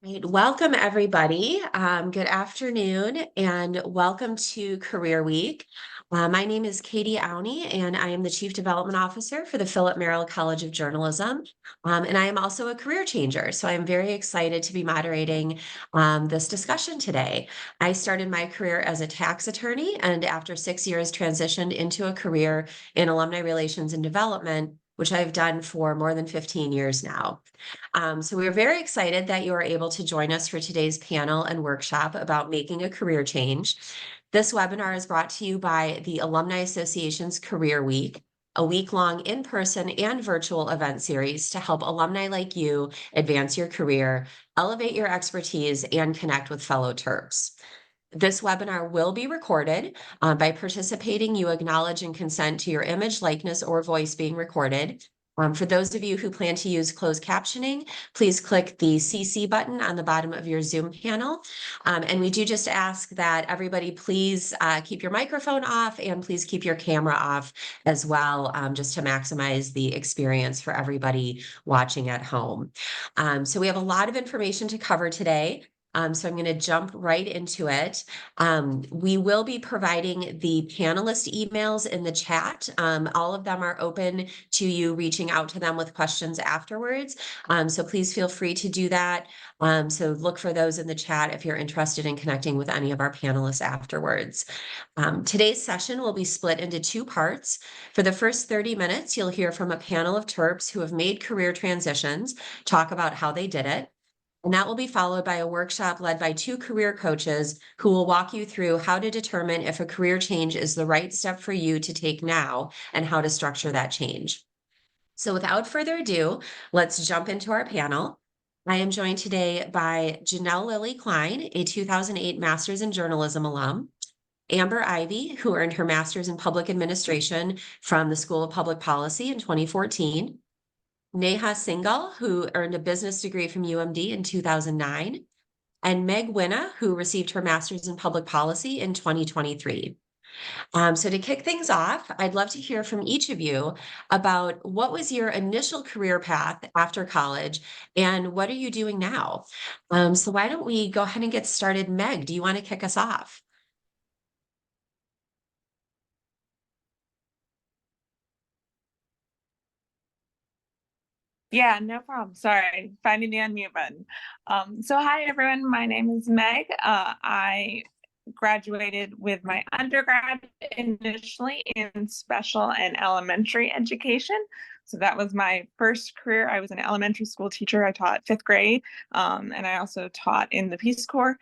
Right. Welcome, everybody. Good afternoon and welcome to Career Week. My name is Katie Auney, and I am the Chief Development Officer for the Philip Merrill College of Journalism. And I am also a career changer, so I'm very excited to be moderating this discussion today. I started my career as a tax attorney, and after 6 years, transitioned into a career in alumni relations and development, which I've done for more than 15 years now. So we are very excited that you are able to join us for today's panel and workshop about making a career change. This webinar is brought to you by the Alumni Association's Career Week, a week-long in-person and virtual event series to help alumni like you advance your career, elevate your expertise, and connect with fellow Terps. This webinar will be recorded. By participating, you acknowledge and consent to your image, likeness, or voice being recorded. For those of you who plan to use closed captioning, please click the CC button on the bottom of your Zoom panel. And we do just ask that everybody please keep your microphone off and please keep your camera off as well, just to maximize the experience for everybody watching at home. So we have a lot of information to cover today. So I'm going to jump right into it. We will be providing the panelist emails in the chat. All of them are open to you reaching out to them with questions afterwards. So please feel free to do that. So look for those in the chat if you're interested in connecting with any of our panelists afterwards. Today's session will be split into two parts. For the first 30 minutes, you'll hear from a panel of Terps who have made career transitions, talk about how they did it. And that will be followed by a workshop led by two career coaches who will walk you through how to determine if a career change is the right step for you to take now and how to structure that change. So without further ado, let's jump into our panel. I am joined today by Janelle Lilly Klein, a 2008 Master's in Journalism alum, Amber Ivy, who earned her Master's in Public Administration from the School of Public Policy in 2014, Neha Singhal, who earned a business degree from UMD in 2009, and Meg Winna, who received her master's in public policy in 2023. So to kick things off, I'd love to hear from each of you about what was your initial career path after college and what are you doing now? So why don't we go ahead and get started? Meg, do you want to kick us off? Yeah, no problem. Sorry, finding the unmute button. So hi, everyone. My name is Meg. I graduated with my undergrad initially in special and elementary education. So that was my first career. I was an elementary school teacher. I taught fifth grade, and I also taught in the Peace Corps.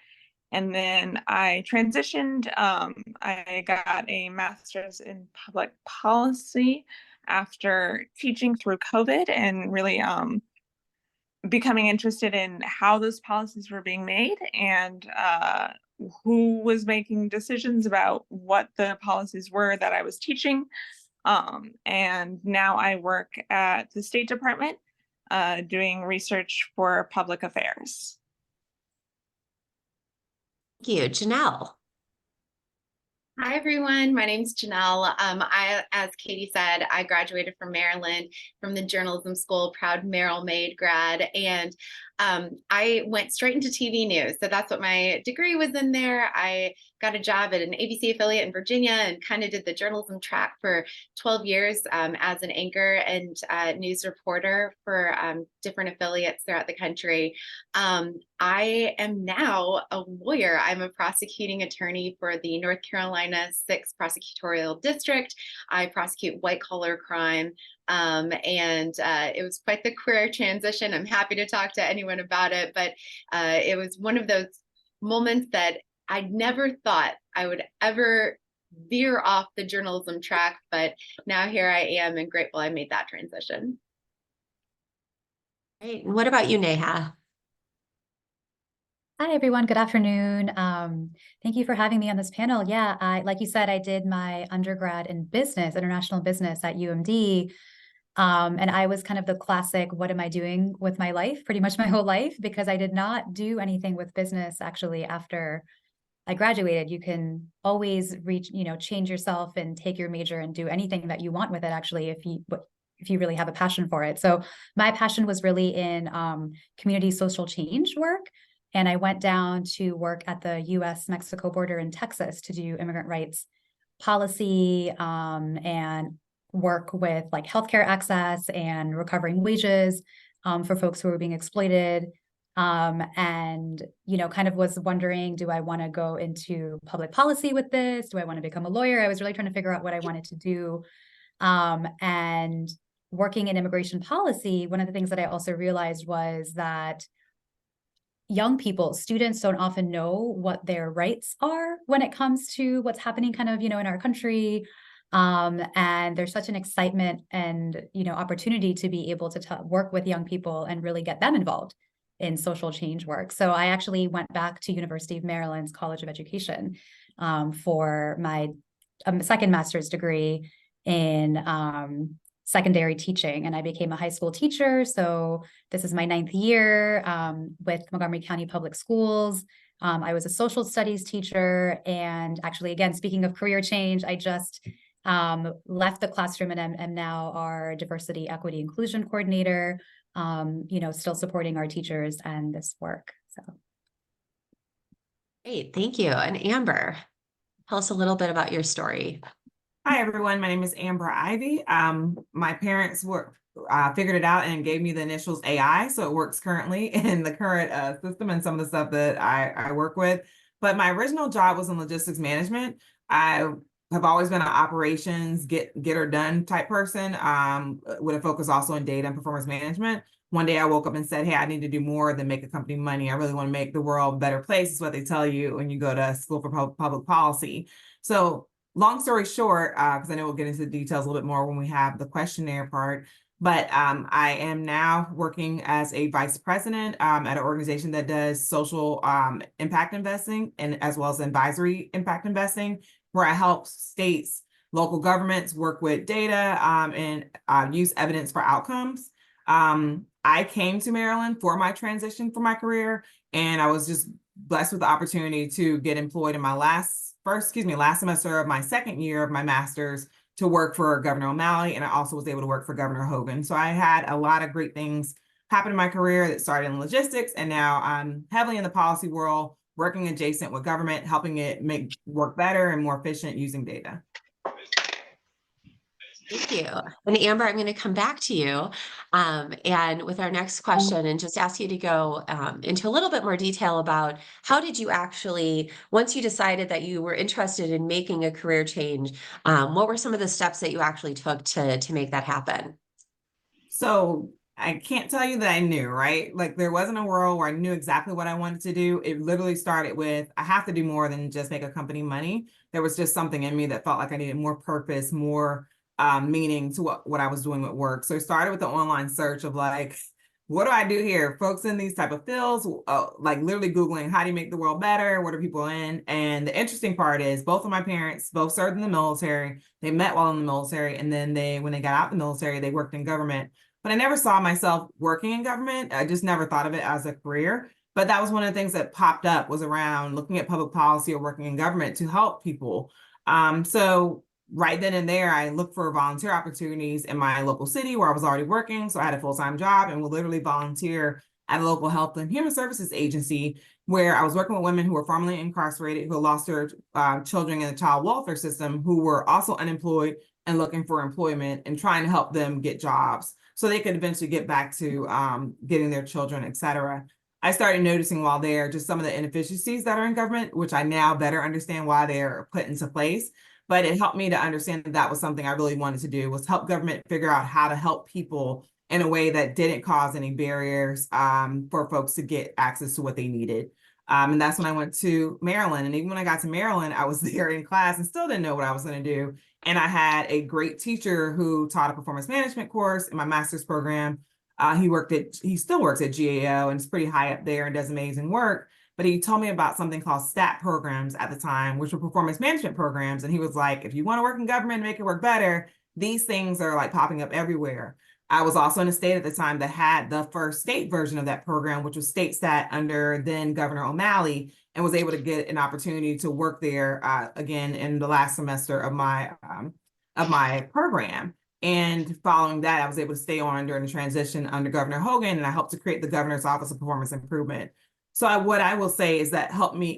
And then I transitioned. I got a master's in public policy after teaching through COVID and really becoming interested in how those policies were being made and who was making decisions about what the policies were that I was teaching. And now I work at the State Department doing research for public affairs. Thank you. Janelle. Hi, everyone. My name's Janelle. As Katie said, I graduated from Maryland from the journalism school, proud Merrill Made grad, and I went straight into TV news. So that's what my degree was in there. I got a job at an ABC affiliate in Virginia and kind of did the journalism track for 12 years as an anchor and news reporter for different affiliates throughout the country. I am now a lawyer. I'm a prosecuting attorney for the North Carolina 6th Prosecutorial District. I prosecute white-collar crime. It was quite the career transition. I'm happy to talk to anyone about it, but it was one of those moments that I never thought I would ever veer off the journalism track, but now here I am and grateful I made that transition. Great. And what about you, Neha? Hi, everyone. Good afternoon. Thank you for having me on this panel. Yeah, like you said, I did my undergrad in business, international business at UMD. And I was kind of the classic, what am I doing with my life? Pretty much my whole life, because I did not do anything with business actually after I graduated. You can always change yourself and take your major and do anything that you want with it, actually, if you really have a passion for it. So my passion was really in community social change work. And I went down to work at the US-Mexico border in Texas to do immigrant rights policy, and work with like healthcare access and recovering wages for folks who were being exploited. And, kind of was wondering, do I want to go into public policy with this? Do I want to become a lawyer? I was really trying to figure out what I wanted to do. And working in immigration policy, one of the things that I also realized was that young people, students don't often know what their rights are when it comes to what's happening kind of, in our country. And there's such an excitement and, opportunity to be able to work with young people and really get them involved in social change work. So I actually went back to University of Maryland's College of Education for my second master's degree in secondary teaching, and I became a high school teacher. So this is my 9th year with Montgomery County Public Schools. I was a social studies teacher, and actually, again, speaking of career change, I just left the classroom and am now our diversity, equity, inclusion coordinator. Still supporting our teachers and this work. So, Great, thank you. And Amber, tell us a little bit about your story. Hi, everyone. My name is Amber Ivy. My parents figured it out and gave me the initials AI, so it works currently in the current system and some of the stuff that I work with. But my original job was in logistics management. I have always been an operations, get her done type person, with a focus also on data and performance management. One day I woke up and said, hey, I need to do more than make a company money. I really want to make the world a better place, is what they tell you when you go to school for public policy. So long story short, because I know we'll get into the details a little bit more when we have the questionnaire part, but I am now working as a vice president at an organization that does social impact investing, and as well as advisory impact investing, where I help states, local governments work with data and use evidence for outcomes. I came to Maryland for my transition for my career, and I was just blessed with the opportunity to get employed in my last semester of my second year of my master's to work for Governor O'Malley, and I also was able to work for Governor Hogan. So I had a lot of great things happen in my career that started in logistics, and now I'm heavily in the policy world, working adjacent with government, helping it make work better and more efficient using data. Thank you. And Amber, I'm going to come back to you and with our next question, and just ask you to go into a little bit more detail about how did you actually, once you decided that you were interested in making a career change, what were some of the steps that you actually took to make that happen? So I can't tell you that I knew, right? Like, there wasn't a world where I knew exactly what I wanted to do. It literally started with, I have to do more than just make a company money. There was just something in me that felt like I needed more purpose, more meaning to what I was doing with work. So it started with the online search of like, what do I do here? Folks in these type of fields, like literally Googling, how do you make the world better? What are people in? And the interesting part is both of my parents both served in the military. They met while in the military. And then when they got out of the military, they worked in government. But I never saw myself working in government. I just never thought of it as a career. But that was one of the things that popped up, was around looking at public policy or working in government to help people. So right then and there, I looked for volunteer opportunities in my local city where I was already working. So I had a full-time job and would literally volunteer at a local health and human services agency, where I was working with women who were formerly incarcerated, who lost their children in the child welfare system, who were also unemployed and looking for employment, and trying to help them get jobs so they could eventually get back to getting their children, et cetera. I started noticing while there just some of the inefficiencies that are in government, which I now better understand why they're put into place. But it helped me to understand that that was something I really wanted to do, was help government figure out how to help people in a way that didn't cause any barriers for folks to get access to what they needed. And that's when I went to Maryland. And even when I got to Maryland, I was there in class and still didn't know what I was going to do. And I had a great teacher who taught a performance management course in my master's program. He still works at GAO and is pretty high up there and does amazing work. But he told me about something called STAT programs at the time, which were performance management programs. And he was like, if you want to work in government and make it work better, these things are like popping up everywhere. I was also in a state at the time that had the first state version of that program, which was state STAT under then Governor O'Malley, and was able to get an opportunity to work there again in the last semester of my program. And following that, I was able to stay on during the transition under Governor Hogan, and I helped to create the Governor's Office of Performance Improvement. So what I will say is that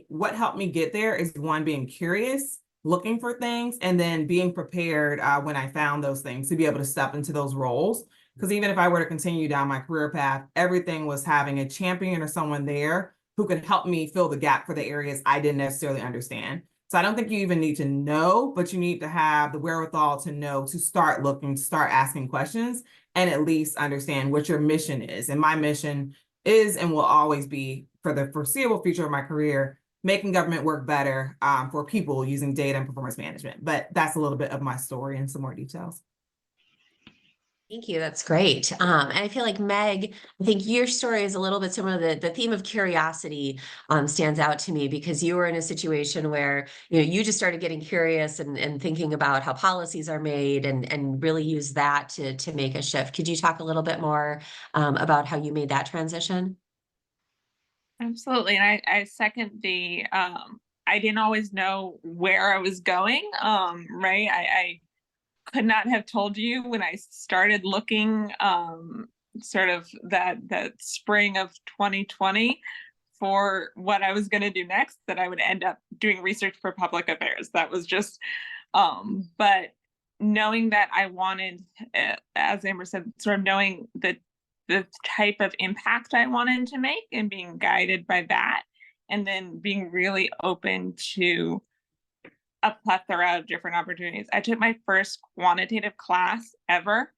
what helped me get there is one, being curious, looking for things, and then being prepared when I found those things to be able to step into those roles. Because even if I were to continue down my career path, everything was having a champion or someone there who could help me fill the gap for the areas I didn't necessarily understand. So I don't think you even need to know, but you need to have the wherewithal to know, to start looking, start asking questions, and at least understand what your mission is. And my mission is and will always be, for the foreseeable future of my career, making government work better for people using data and performance management. But that's a little bit of my story and some more details. Thank you. That's great. And I feel like Meg, I think your story is a little bit similar. The theme of curiosity stands out to me because you were in a situation where, you know, you just started getting curious and thinking about how policies are made and really use that to make a shift. Could you talk a little bit more about how you made that transition? Absolutely. And I second the I didn't always know where I was going. Right. I could not have told you when I started looking sort of that spring of 2020 for what I was going to do next, that I would end up doing research for public affairs. That was just but knowing that I wanted, as Amber said, sort of knowing that the type of impact I wanted to make and being guided by that, and then being really open to a plethora of different opportunities. I took my first quantitative class ever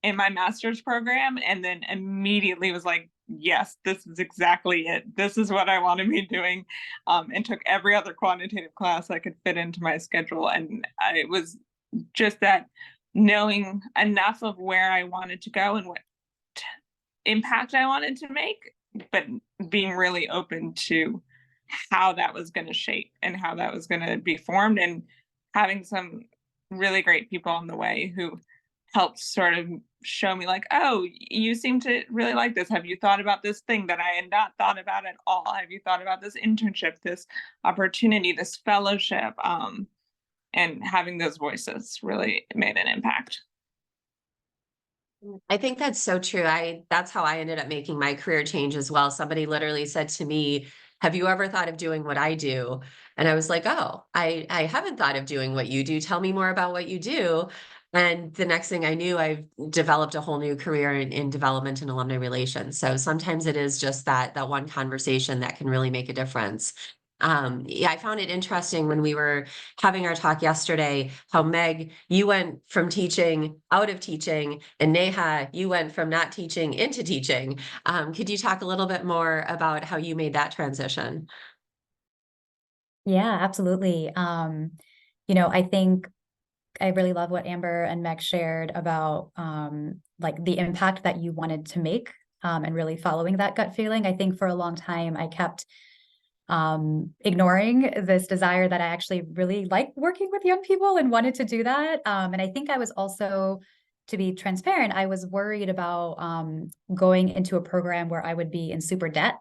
in my master's program and then immediately was like, yes, this is exactly it. This is what I want to be doing. And took every other quantitative class I could fit into my schedule. And it was just that knowing enough of where I wanted to go and what impact I wanted to make, but being really open to how that was going to shape and how that was going to be formed, and having some really great people on the way who helped sort of show me like, oh, you seem to really like this. Have you thought about this thing that I had not thought about at all? Have you thought about this internship, this opportunity, this fellowship? And having those voices really made an impact. I think that's so true. That's how I ended up making my career change as well. Somebody literally said to me, "Have you ever thought of doing what I do?" And I was like, "Oh, I haven't thought of doing what you do. Tell me more about what you do." And the next thing I knew, I've developed a whole new career in development and alumni relations. So sometimes it is just that one conversation that can really make a difference. Yeah, I found it interesting when we were having our talk yesterday, how Meg, you went from teaching out of teaching, and Neha, you went from not teaching into teaching. Could you talk a little bit more about how you made that transition? Yeah, absolutely. You know, I think I really love what Amber and Meg shared about like the impact that you wanted to make, and really following that gut feeling. I think for a long time I kept ignoring this desire that I actually really like working with young people and wanted to do that. And I think I was also, to be transparent, I was worried about going into a program where I would be in super debt,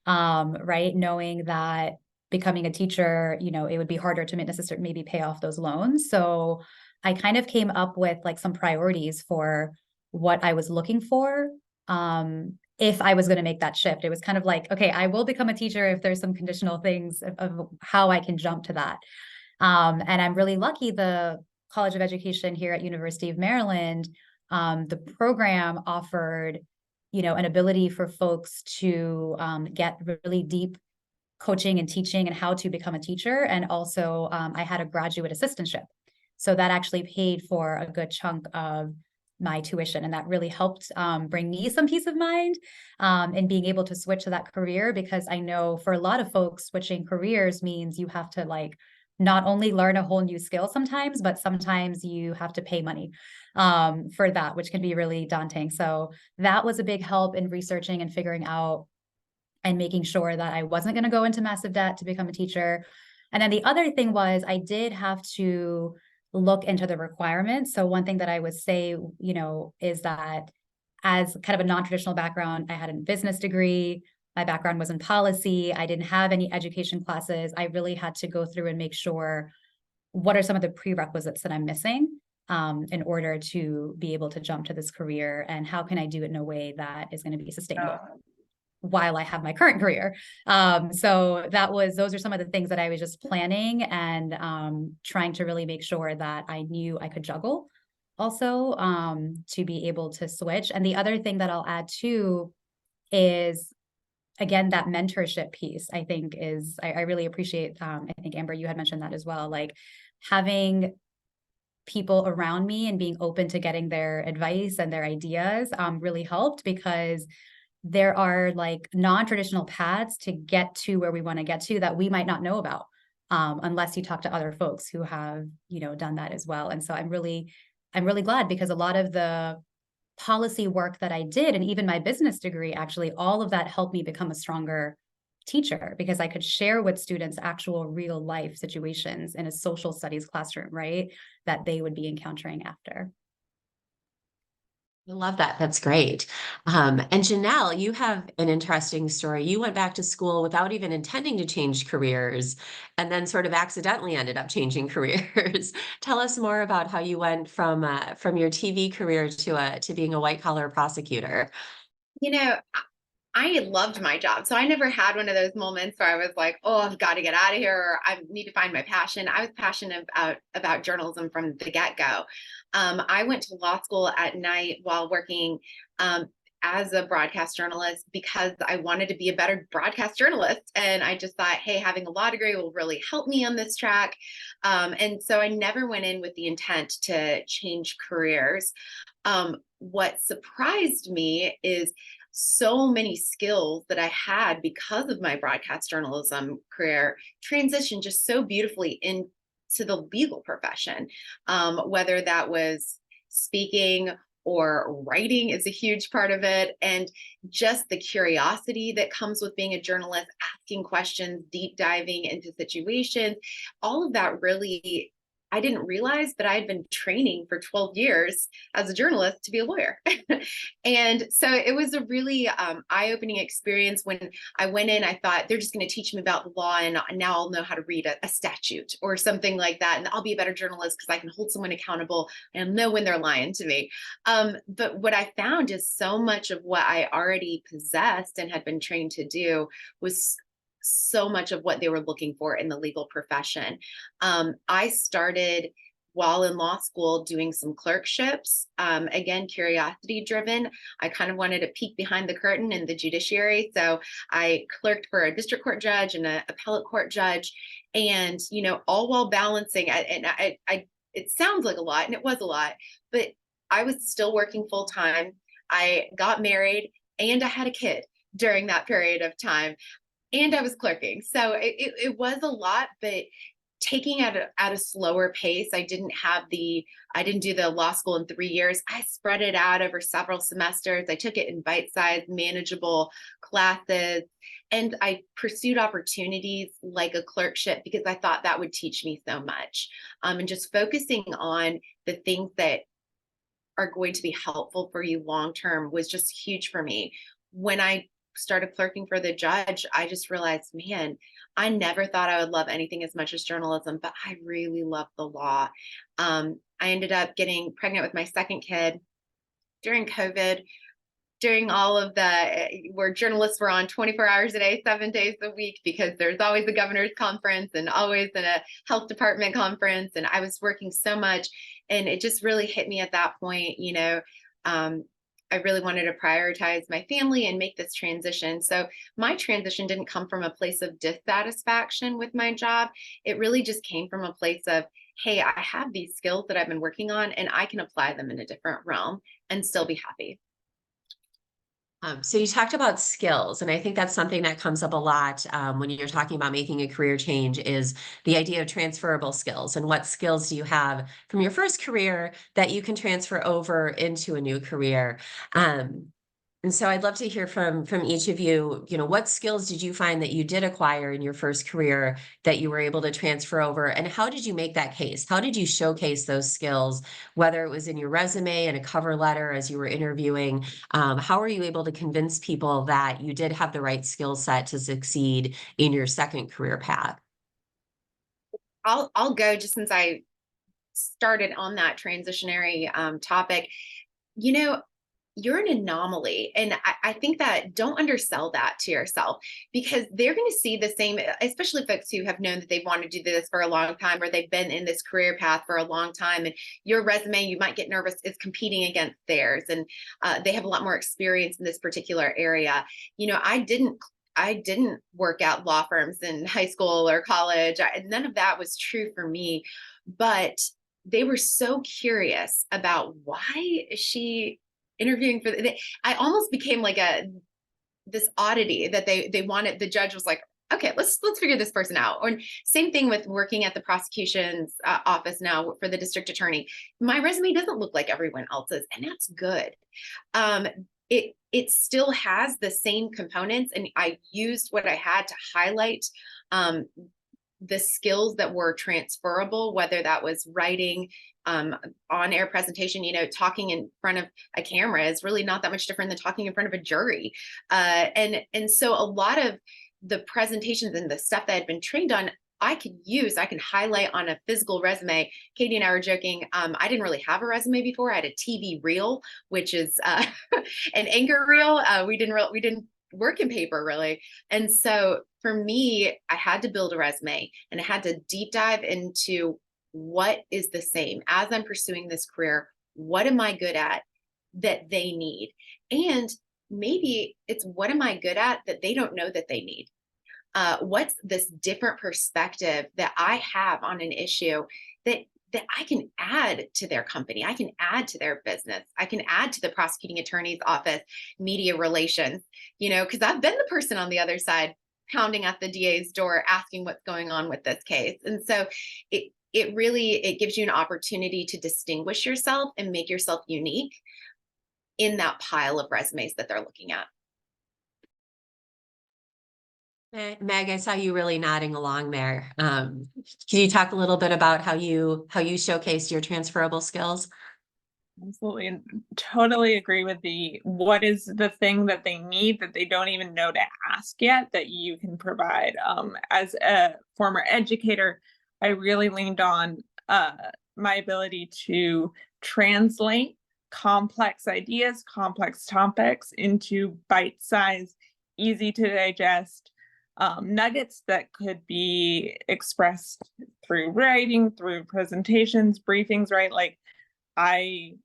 right? Knowing that becoming a teacher, you know, it would be harder to necessarily maybe pay off those loans. So I kind of came up with like some priorities for what I was looking for. If I was going to make that shift, it was kind of like, okay, I will become a teacher if there's some conditional things of how I can jump to that. And I'm really lucky the College of Education here at University of Maryland, the program offered, you know, an ability for folks to get really deep coaching and teaching and how to become a teacher. And also I had a graduate assistantship. So that actually paid for a good chunk of my tuition. And that really helped bring me some peace of mind in being able to switch to that career, because I know for a lot of folks, switching careers means you have to like not only learn a whole new skill sometimes, but sometimes you have to pay money for that, which can be really daunting. So that was a big help in researching and figuring out and making sure that I wasn't going to go into massive debt to become a teacher. And then the other thing was I did have to look into the requirements. So one thing that I would say, you know, is that as kind of a non-traditional background, I had a business degree. My background was in policy. I didn't have any education classes. I really had to go through and make sure what are some of the prerequisites that I'm missing in order to be able to jump to this career, and how can I do it in a way that is going to be sustainable. while I have my current career. So those are some of the things that I was just planning and trying to really make sure that I knew I could juggle also to be able to switch. And the other thing that I'll add too is, again, that mentorship piece, I think I really appreciate, I think Amber, you had mentioned that as well, like having people around me and being open to getting their advice and their ideas really helped, because there are like non-traditional paths to get to where we want to get to that we might not know about unless you talk to other folks who have, done that as well. And so I'm really glad, because a lot of the policy work that I did, and even my business degree, actually, all of that helped me become a stronger teacher, because I could share with students actual real life situations in a social studies classroom, right, that they would be encountering after. I love that. That's great. And Janelle, you have an interesting story. You went back to school without even intending to change careers, and then sort of accidentally ended up changing careers. Tell us more about how you went from your TV career to being a white collar prosecutor. You know, I loved my job. So I never had one of those moments where I was like, oh, I've got to get out of here, or I need to find my passion. I was passionate about journalism from the get-go. I went to law school at night while working as a broadcast journalist because I wanted to be a better broadcast journalist. And I just thought, hey, having a law degree will really help me on this track. And so I never went in with the intent to change careers. What surprised me is so many skills that I had because of my broadcast journalism career transitioned just so beautifully into the legal profession, whether that was speaking or writing is a huge part of it. And just the curiosity that comes with being a journalist, asking questions, deep diving into situations, all of that really, I didn't realize, but I had been training for 12 years as a journalist to be a lawyer. And so it was a really eye-opening experience. When I went in, I thought they're just going to teach me about the law, and now I'll know how to read a statute or something like that. And I'll be a better journalist because I can hold someone accountable and know when they're lying to me. But what I found is so much of what I already possessed and had been trained to do was so much of what they were looking for in the legal profession. I started while in law school doing some clerkships, again, curiosity driven. I kind of wanted to peek behind the curtain in the judiciary. So I clerked for a district court judge and an appellate court judge, and, all while balancing, it sounds like a lot, and it was a lot, but I was still working full time. I got married and I had a kid during that period of time, and I was clerking. So it was a lot, but taking at a slower pace. I didn't do the law school in 3 years. I spread it out over several semesters. I took it in bite-sized, manageable classes, and I pursued opportunities like a clerkship because I thought that would teach me so much. And just focusing on the things that are going to be helpful for you long-term was just huge for me. When I started clerking for the judge, I just realized, man, I never thought I would love anything as much as journalism, but I really love the law. I ended up getting pregnant with my second kid during COVID, during all of where journalists were on 24 hours a day, 7 days a week, because there's always a governor's conference and always in a health department conference. And I was working so much, and it just really hit me at that point, I really wanted to prioritize my family and make this transition. So my transition didn't come from a place of dissatisfaction with my job. It really just came from a place of, hey, I have these skills that I've been working on, and I can apply them in a different realm and still be happy. So you talked about skills, and I think that's something that comes up a lot when you're talking about making a career change, is the idea of transferable skills. And what skills do you have from your first career that you can transfer over into a new career? And so I'd love to hear from each of you, what skills did you find that you did acquire in your first career that you were able to transfer over, and how did you make that case? How did you showcase those skills, whether it was in your resume and a cover letter as you were interviewing? How were you able to convince people that you did have the right skill set to succeed in your second career path? I'll go, just since I started on that transitionary topic. you're an anomaly. And I think that don't undersell that to yourself, because they're going to see the same, especially folks who have known that they want to do this for a long time, or they've been in this career path for a long time. And your resume, you might get nervous, is competing against theirs. And they have a lot more experience in this particular area. You know, I didn't work at law firms in high school or college. None of that was true for me, but they were so curious about, why is she interviewing for I almost became like this oddity that they wanted. The judge was like, okay, let's figure this person out. Or same thing with working at the prosecution's office now for the district attorney. My resume doesn't look like everyone else's, and that's good. It still has the same components, and I used what I had to highlight the skills that were transferable, whether that was writing, on-air presentation. You know, talking in front of a camera is really not that much different than talking in front of a jury. And so a lot of the presentations and the stuff that I had been trained on, I can highlight on a physical resume. Katie and I were joking. I didn't really have a resume before. I had a TV reel, which is an anchor reel. We didn't work in paper really. And so for me, I had to build a resume, and I had to deep dive into what is the same as I'm pursuing this career. What am I good at that they need? And maybe it's, what am I good at that they don't know that they need? What's this different perspective that I have on an issue that I can add to their company, I can add to their business, I can add to the prosecuting attorney's office, media relations, you know, because I've been the person on the other side pounding at the DA's door, asking what's going on with this case. And so it really gives you an opportunity to distinguish yourself and make yourself unique in that pile of resumes that they're looking at. Meg, I saw you really nodding along there. Can you talk a little bit about how you showcased your transferable skills? Absolutely, and totally agree with what is the thing that they need that they don't even know to ask yet that you can provide. As a former educator, I really leaned on my ability to translate complex ideas, complex topics into bite-sized, easy to digest nuggets that could be expressed through writing, through presentations, briefings, right? Like, I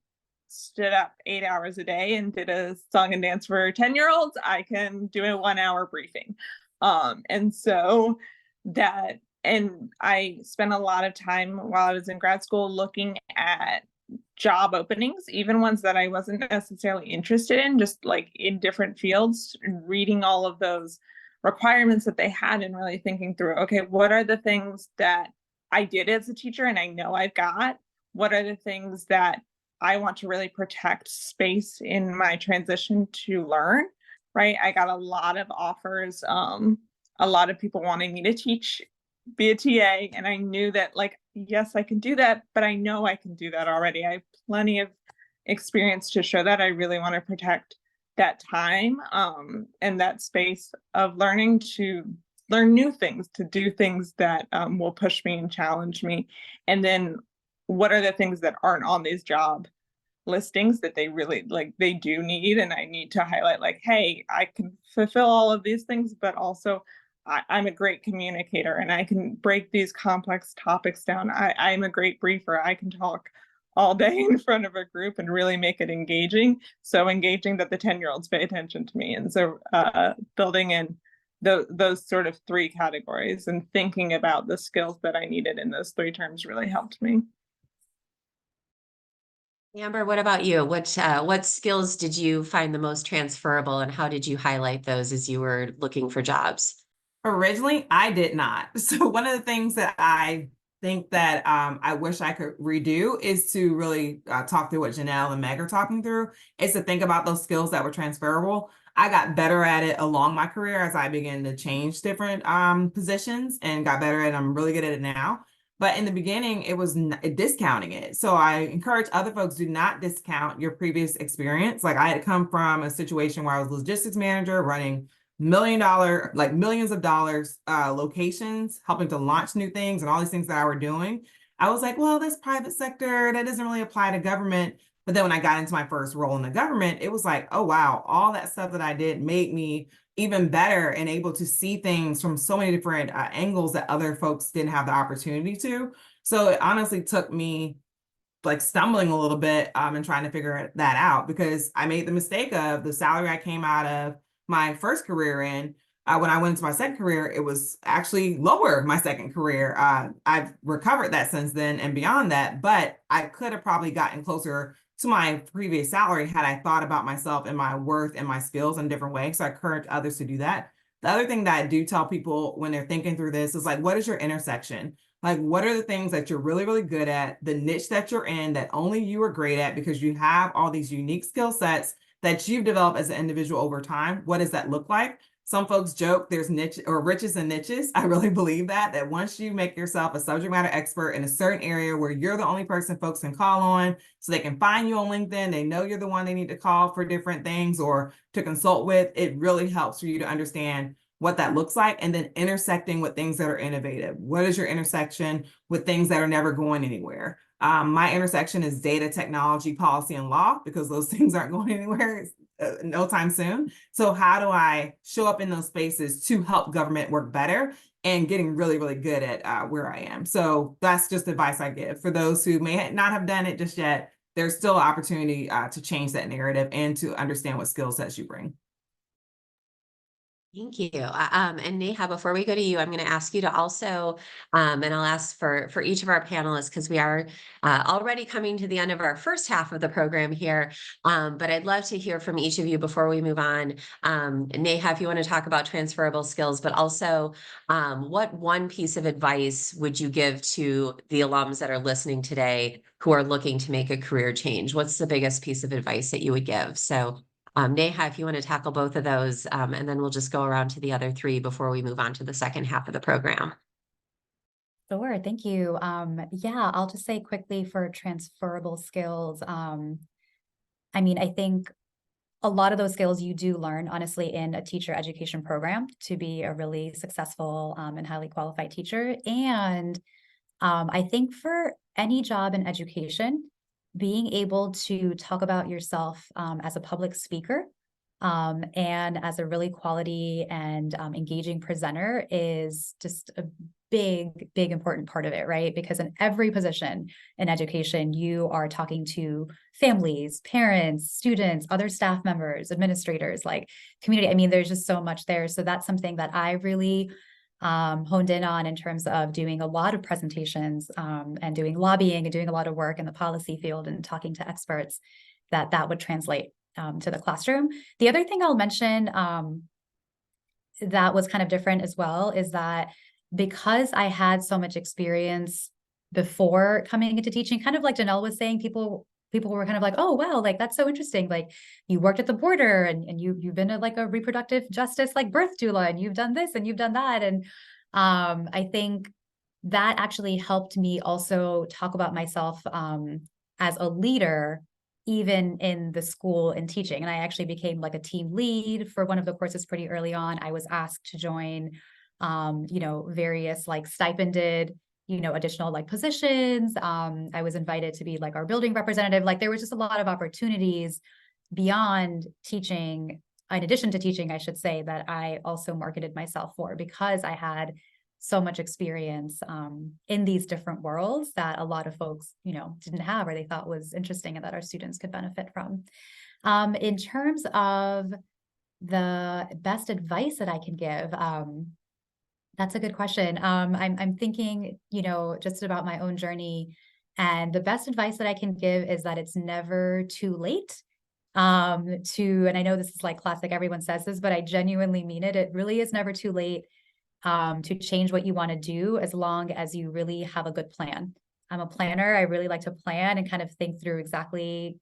stood up 8 hours a day and did a song and dance for 10-year-olds. I can do a 1-hour briefing. And so that, and I spent a lot of time while I was in grad school looking at job openings, even ones that I wasn't necessarily interested in, just like in different fields, and reading all of those requirements that they had and really thinking through, okay, what are the things that I did as a teacher and I know I've got? What are the things that I want to really protect space in my transition to learn, right? I got a lot of offers, a lot of people wanting me to teach, be a TA, and I knew that, like, yes, I can do that, but I know I can do that already. I have plenty of experience to show that. I really want to protect that time and that space of learning to learn new things, to do things that will push me and challenge me. And then what are the things that aren't on these job listings that they really like, they do need, and I need to highlight, like, hey, I can fulfill all of these things, but also I'm a great communicator and I can break these complex topics down. I'm a great briefer. I can talk all day in front of a group and really make it engaging. So engaging that the 10-year-olds pay attention to me. And so building in those sort of 3 categories and thinking about the skills that I needed in those 3 terms really helped me. Amber, what about you? What skills did you find the most transferable, and how did you highlight those as you were looking for jobs? Originally, I did not. So one of the things that I think that I wish I could redo is to really talk through what Janelle and Meg are talking through, is to think about those skills that were transferable. I got better at it along my career as I began to change different positions and got better at it. I'm really good at it now. But in the beginning, it was discounting it. So I encourage other folks, do not discount your previous experience. Like, I had come from a situation where I was logistics manager running $1 million, like millions of dollars locations, helping to launch new things and all these things that I were doing. I was like, well, this private sector, that doesn't really apply to government. But then when I got into my first role in the government, it was like, oh, wow, all that stuff that I did made me even better and able to see things from so many different angles that other folks didn't have the opportunity to. So it honestly took me like stumbling a little bit and trying to figure that out, because I made the mistake of the salary I came out of my first career in. When I went into my second career, it was actually lower my second career. I've recovered that since then and beyond that, but I could have probably gotten closer to my previous salary had I thought about myself and my worth and my skills in different ways. So I encourage others to do that. The other thing that I do tell people when they're thinking through this is like, what is your intersection? Like, what are the things that you're really, really good at, the niche that you're in that only you are great at because you have all these unique skill sets that you've developed as an individual over time? What does that look like? Some folks joke there's niche or riches and niches. I really believe that once you make yourself a subject matter expert in a certain area where you're the only person folks can call on, so they can find you on LinkedIn, they know you're the one they need to call for different things or to consult with, it really helps for you to understand what that looks like, and then intersecting with things that are innovative. What is your intersection with things that are never going anywhere? My intersection is data, technology, policy, and law, because those things aren't going anywhere no time soon. So how do I show up in those spaces to help government work better and getting really, really good at where I am? So that's just advice I give for those who may not have done it just yet. There's still opportunity to change that narrative and to understand what skill sets you bring. Thank you. And Neha, before we go to you, I'm going to ask you to also, and I'll ask for each of our panelists, because we are already coming to the end of our first half of the program here. But I'd love to hear from each of you before we move on. Neha, if you want to talk about transferable skills, but also what one piece of advice would you give to the alums that are listening today who are looking to make a career change? What's the biggest piece of advice that you would give? So Neha, if you want to tackle both of those, and then we'll just go around to the other three before we move on to the second half of the program. Sure, thank you. Yeah, I'll just say quickly for transferable skills. I mean, I think a lot of those skills you do learn, honestly, in a teacher education program to be a really successful and highly qualified teacher. And I think for any job in education, being able to talk about yourself as a public speaker and as a really quality and engaging presenter is just a big, big important part of it, right? Because in every position in education, you are talking to families, parents, students, other staff members, administrators, like community. I mean, there's just so much there. So that's something that I really honed in on in terms of doing a lot of presentations and doing lobbying and doing a lot of work in the policy field and talking to experts that would translate to the classroom. The other thing I'll mention that was kind of different as well is that because I had so much experience before coming into teaching, kind of like Janelle was saying, people were kind of like, oh, wow, like that's so interesting. Like you worked at the border and you've been like a reproductive justice, like birth doula, and you've done this and you've done that. And I think that actually helped me also talk about myself as a leader, even in the school and teaching. And I actually became like a team lead for one of the courses pretty early on. I was asked to join, various like stipended additional like positions. I was invited to be like our building representative. Like there was just a lot of opportunities beyond teaching, in addition to teaching, I should say, that I also marketed myself for because I had so much experience in these different worlds that a lot of folks, didn't have or they thought was interesting and that our students could benefit from. In terms of the best advice that I can give, that's a good question. I'm thinking, just about my own journey, and the best advice that I can give is that it's never too late and I know this is like classic, everyone says this, but I genuinely mean it. It really is never too late to change what you want to do as long as you really have a good plan. I'm a planner. I really like to plan and kind of think through exactly,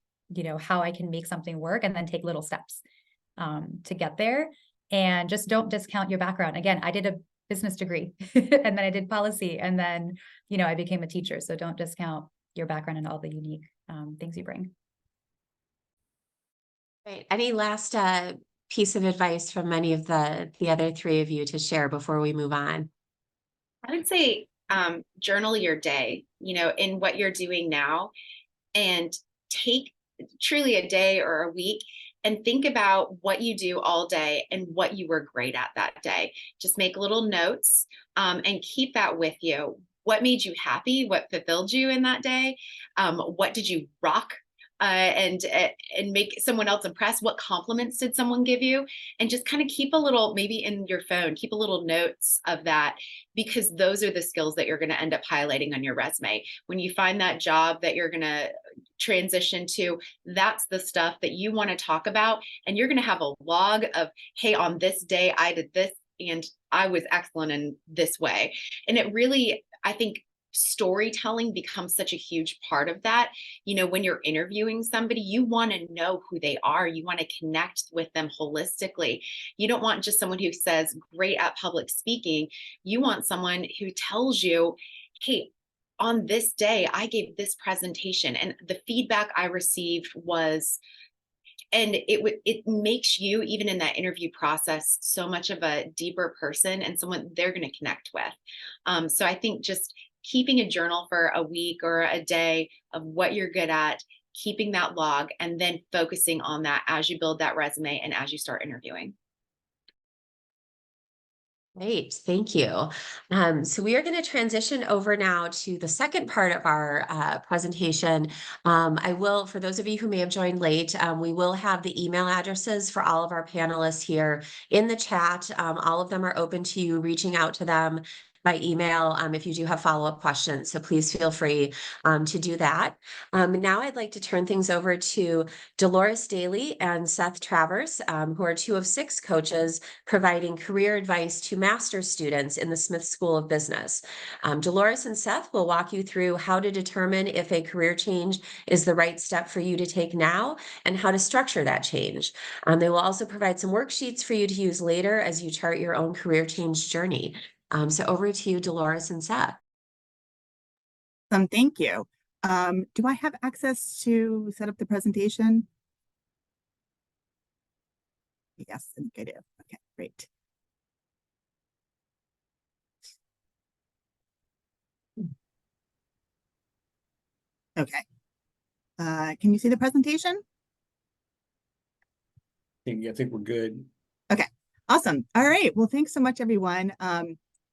how I can make something work and then take little steps to get there. And just don't discount your background. Again, I did a business degree and then I did policy and then, I became a teacher. So don't discount your background and all the unique things you bring. Great. Any last piece of advice from any of the other three of you to share before we move on? I would say journal your day, in what you're doing now, and take truly a day or a week, and think about what you do all day and what you were great at that day. Just make little notes, and keep that with you. What made you happy? What fulfilled you in that day? What did you rock? And make someone else impressed? What compliments did someone give you? And just kind of keep a little, maybe in your phone, keep a little notes of that, because those are the skills that you're going to end up highlighting on your resume. When you find that job that you're going to transition to, that's the stuff that you want to talk about. And you're going to have a log of, hey, on this day, I did this and I was excellent in this way. And it really, I think, storytelling becomes such a huge part of that. You know, when you're interviewing somebody, you want to know who they are. You want to connect with them holistically. You don't want just someone who says great at public speaking. You want someone who tells you, hey, on this day, I gave this presentation and the feedback I received was, and it makes you, even in that interview process, so much of a deeper person and someone they're going to connect with. So I think just keeping a journal for a week or a day of what you're good at, keeping that log, and then focusing on that as you build that resume and as you start interviewing. Great, thank you. So we are going to transition over now to the second part of our presentation. I will, for those of you who may have joined late, we will have the email addresses for all of our panelists here in the chat. All of them are open to you reaching out to them by email if you do have follow-up questions. So please feel free to do that. Now I'd like to turn things over to Dolores Daly and Seth Travers, who are 2 of 6 coaches providing career advice to master's students in the Smith School of Business. Dolores and Seth will walk you through how to determine if a career change is the right step for you to take now and how to structure that change. They will also provide some worksheets for you to use later as you chart your own career change journey. So over to you, Dolores and Seth. Thank you. Do I have access to set up the presentation? Yes, I think I do. Okay, great. Okay. Can you see the presentation? I think we're good. Okay, awesome. All right. Well, thanks so much, everyone.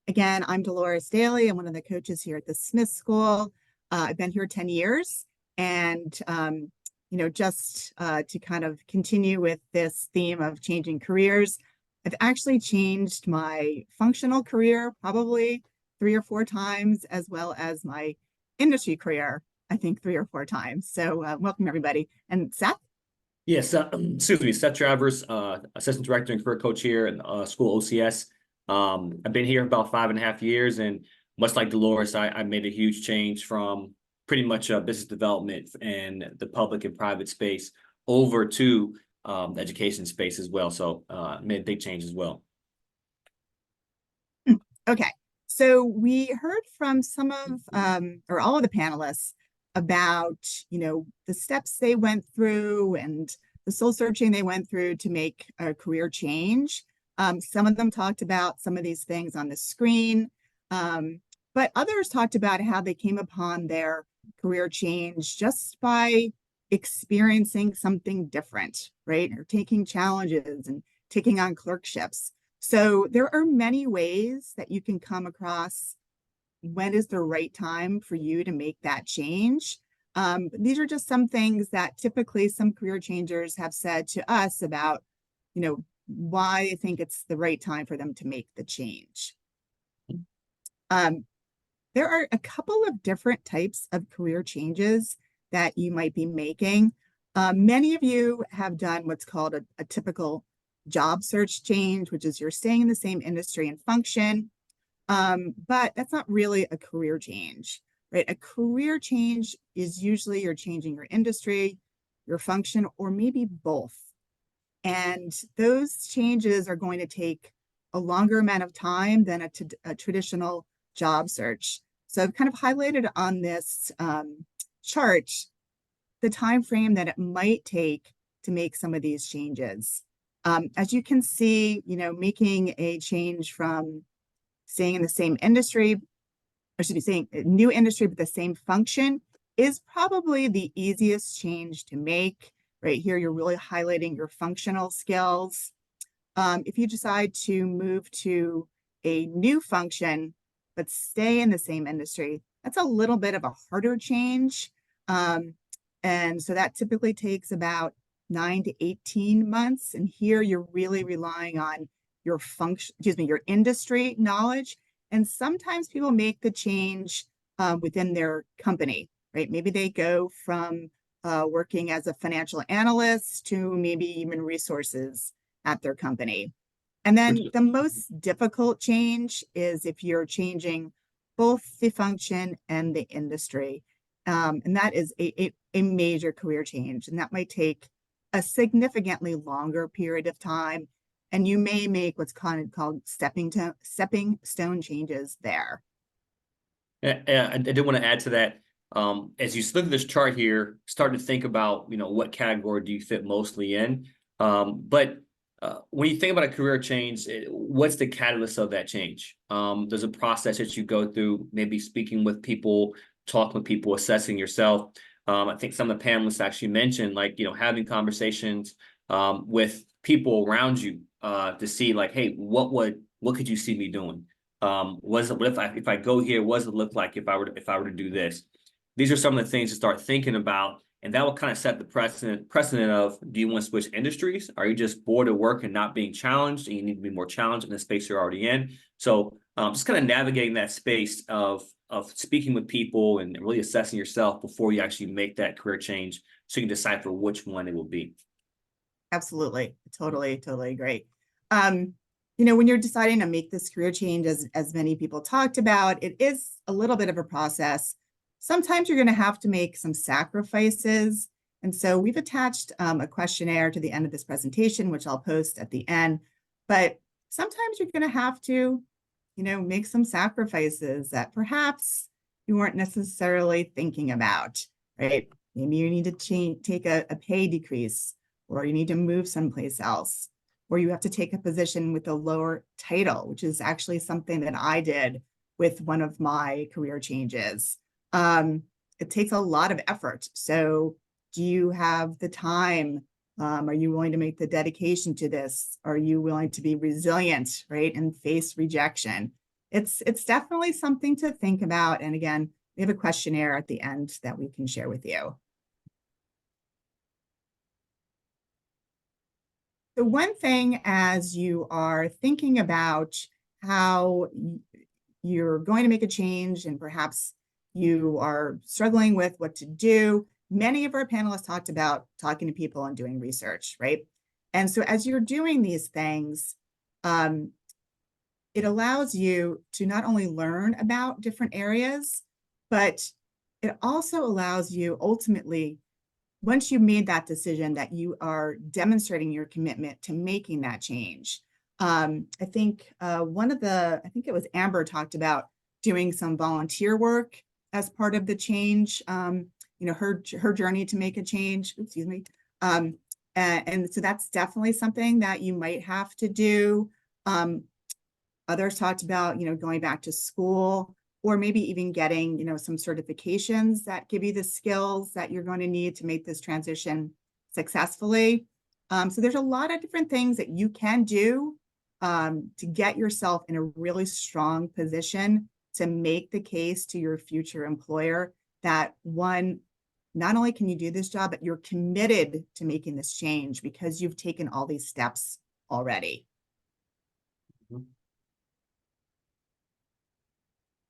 Again, I'm Dolores Daly. I'm one of the coaches here at the Smith School. I've been here 10 years. And, you know, just to kind of continue with this theme of changing careers, I've actually changed my functional career probably 3 or 4 times, as well as my industry career, I think 3 or 4 times. So welcome, everybody. And Seth? Yes, excuse me, Seth Travers, Assistant Director and Career Coach here at School OCS. I've been here about 5.5 years, and much like Dolores, I made a huge change from pretty much business development and the public and private space over to the education space as well. So made a big change as well. Okay, so we heard from some of or all of the panelists about, you know, the steps they went through and the soul searching they went through to make a career change. Some of them talked about some of these things on the screen, but others talked about how they came upon their career change just by experiencing something different, right? Or taking challenges and taking on clerkships. So there are many ways that you can come across when is the right time for you to make that change. These are just some things that typically some career changers have said to us about, you know, why they think it's the right time for them to make the change. There are a couple of different types of career changes that you might be making. Many of you have done what's called a typical job search change, which is you're staying in the same industry and function, but that's not really a career change, right? A career change is usually you're changing your industry, your function, or maybe both. And those changes are going to take a longer amount of time than a traditional job search. So I've kind of highlighted on this chart the time frame that it might take to make some of these changes. As you can see, you know, making a change from staying in the same industry, or should be saying a new industry but the same function, is probably the easiest change to make. Right here, you're really highlighting your functional skills. If you decide to move to a new function, but stay in the same industry, that's a little bit of a harder change. And so that typically takes about 9 to 18 months. And here you're really relying on your your industry knowledge. And sometimes people make the change within their company, right? Maybe they go from working as a financial analyst to maybe human resources at their company. And then the most difficult change is if you're changing both the function and the industry. And that is a major career change. And that might take a significantly longer period of time. And you may make what's called stepping stone changes there. I did want to add to that. As you look at this chart here, start to think about, what category do you fit mostly in? But when you think about a career change, what's the catalyst of that change? There's a process that you go through, maybe speaking with people, talking with people, assessing yourself. I think some of the panelists actually mentioned, having conversations with people around you to see, hey, what could you see me doing? What if I go here? What does it look like if I were to do this? These are some of the things to start thinking about, and that will kind of set the precedent of, do you want to switch industries? Are you just bored of work and not being challenged, and you need to be more challenged in the space you're already in? So just kind of navigating that space of speaking with people and really assessing yourself before you actually make that career change, so you can decipher which one it will be. Absolutely. Totally agree. When you're deciding to make this career change, as many people talked about, it is a little bit of a process. Sometimes you're going to have to make some sacrifices. And so we've attached a questionnaire to the end of this presentation, which I'll post at the end. But sometimes you're going to have to, make some sacrifices that perhaps you weren't necessarily thinking about, right? Maybe you need to take a pay decrease, or you need to move someplace else, or you have to take a position with a lower title, which is actually something that I did with one of my career changes. It takes a lot of effort. So do you have the time? Are you willing to make the dedication to this? Are you willing to be resilient, right? And face rejection? It's definitely something to think about. And again, we have a questionnaire at the end that we can share with you. The one thing, as you are thinking about how you're going to make a change and perhaps you are struggling with what to do, many of our panelists talked about talking to people and doing research, right? And so as you're doing these things, it allows you to not only learn about different areas, but it also allows you ultimately, once you've made that decision, that you are demonstrating your commitment to making that change. I think I think it was Amber talked about doing some volunteer work as part of the change, her journey to make a change, excuse me. And so that's definitely something that you might have to do. Others talked about, going back to school, or maybe even getting, some certifications that give you the skills that you're going to need to make this transition successfully. So there's a lot of different things that you can do to get yourself in a really strong position to make the case to your future employer that, one, not only can you do this job, but you're committed to making this change because you've taken all these steps already.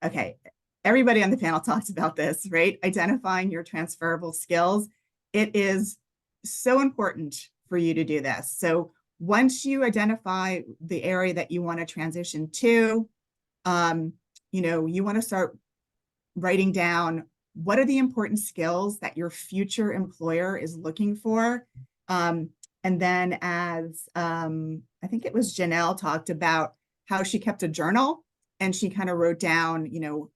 Okay, everybody on the panel talks about this, right? Identifying your transferable skills. It is so important for you to do this. So once you identify the area that you want to transition to, you want to start writing down what are the important skills that your future employer is looking for. And then as I think it was Janelle talked about how she kept a journal and she kind of wrote down,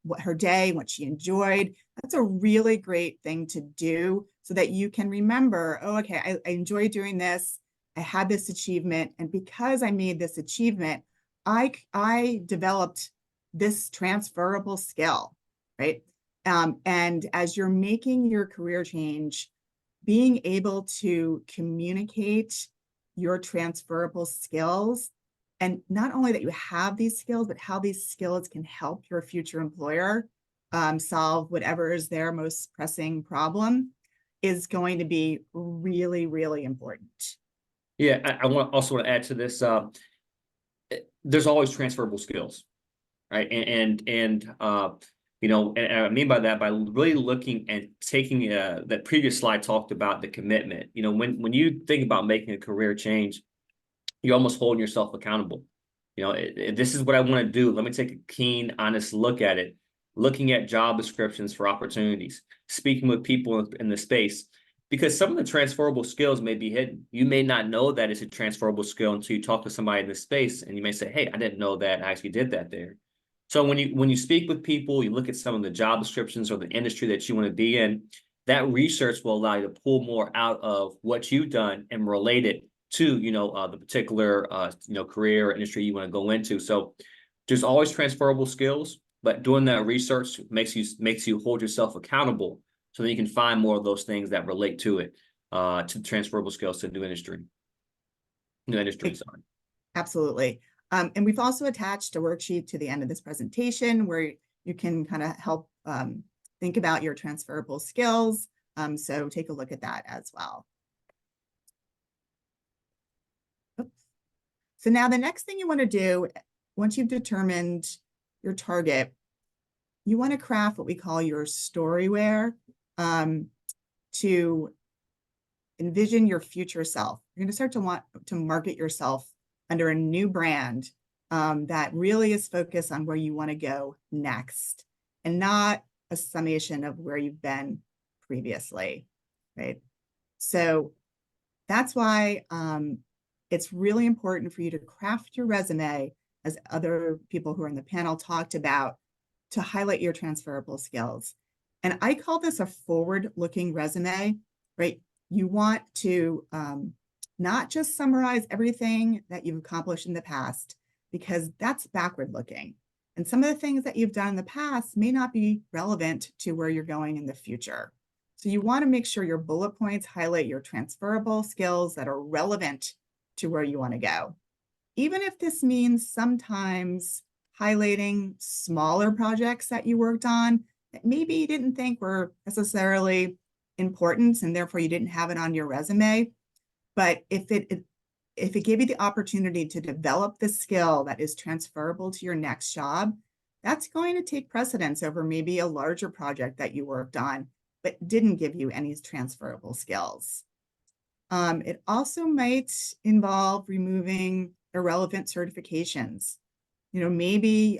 what her day, what she enjoyed. That's a really great thing to do so that you can remember, oh, okay, I enjoy doing this. I had this achievement. And because I made this achievement, I developed this transferable skill, right? And as you're making your career change, being able to communicate your transferable skills, and not only that you have these skills, but how these skills can help your future employer solve whatever is their most pressing problem, is going to be really, really important. Yeah, I also want to add to this. There's always transferable skills, right? And I mean by that, by really looking and taking that previous slide talked about the commitment. When you think about making a career change, you're almost holding yourself accountable. This is what I want to do. Let me take a keen, honest look at it. Looking at job descriptions for opportunities, speaking with people in the space, because some of the transferable skills may be hidden. You may not know that it's a transferable skill until you talk to somebody in the space, and you may say, "Hey, I didn't know that. I actually did that there." So when you speak with people, you look at some of the job descriptions or the industry that you want to be in, that research will allow you to pull more out of what you've done and relate it to the particular career or industry you want to go into. So there's always transferable skills, but doing that research makes you hold yourself accountable so that you can find more of those things that relate to it, to transferable skills to new industry. Sorry. Absolutely. And we've also attached a worksheet to the end of this presentation where you can kind of help think about your transferable skills. So take a look at that as well. Oops. So now the next thing you want to do, once you've determined your target, you want to craft what we call your storyware to envision your future self. You're going to start to want to market yourself under a new brand that really is focused on where you want to go next, and not a summation of where you've been previously, right? So that's why it's really important for you to craft your resume, as other people who are in the panel talked about, to highlight your transferable skills. And I call this a forward-looking resume, right? You want to not just summarize everything that you've accomplished in the past, because that's backward looking. And some of the things that you've done in the past may not be relevant to where you're going in the future. So you want to make sure your bullet points highlight your transferable skills that are relevant to where you want to go. Even if this means sometimes highlighting smaller projects that you worked on that maybe you didn't think were necessarily important and therefore you didn't have it on your resume. But if it gave you the opportunity to develop the skill that is transferable to your next job, that's going to take precedence over maybe a larger project that you worked on, but didn't give you any transferable skills. It also might involve removing irrelevant certifications. Maybe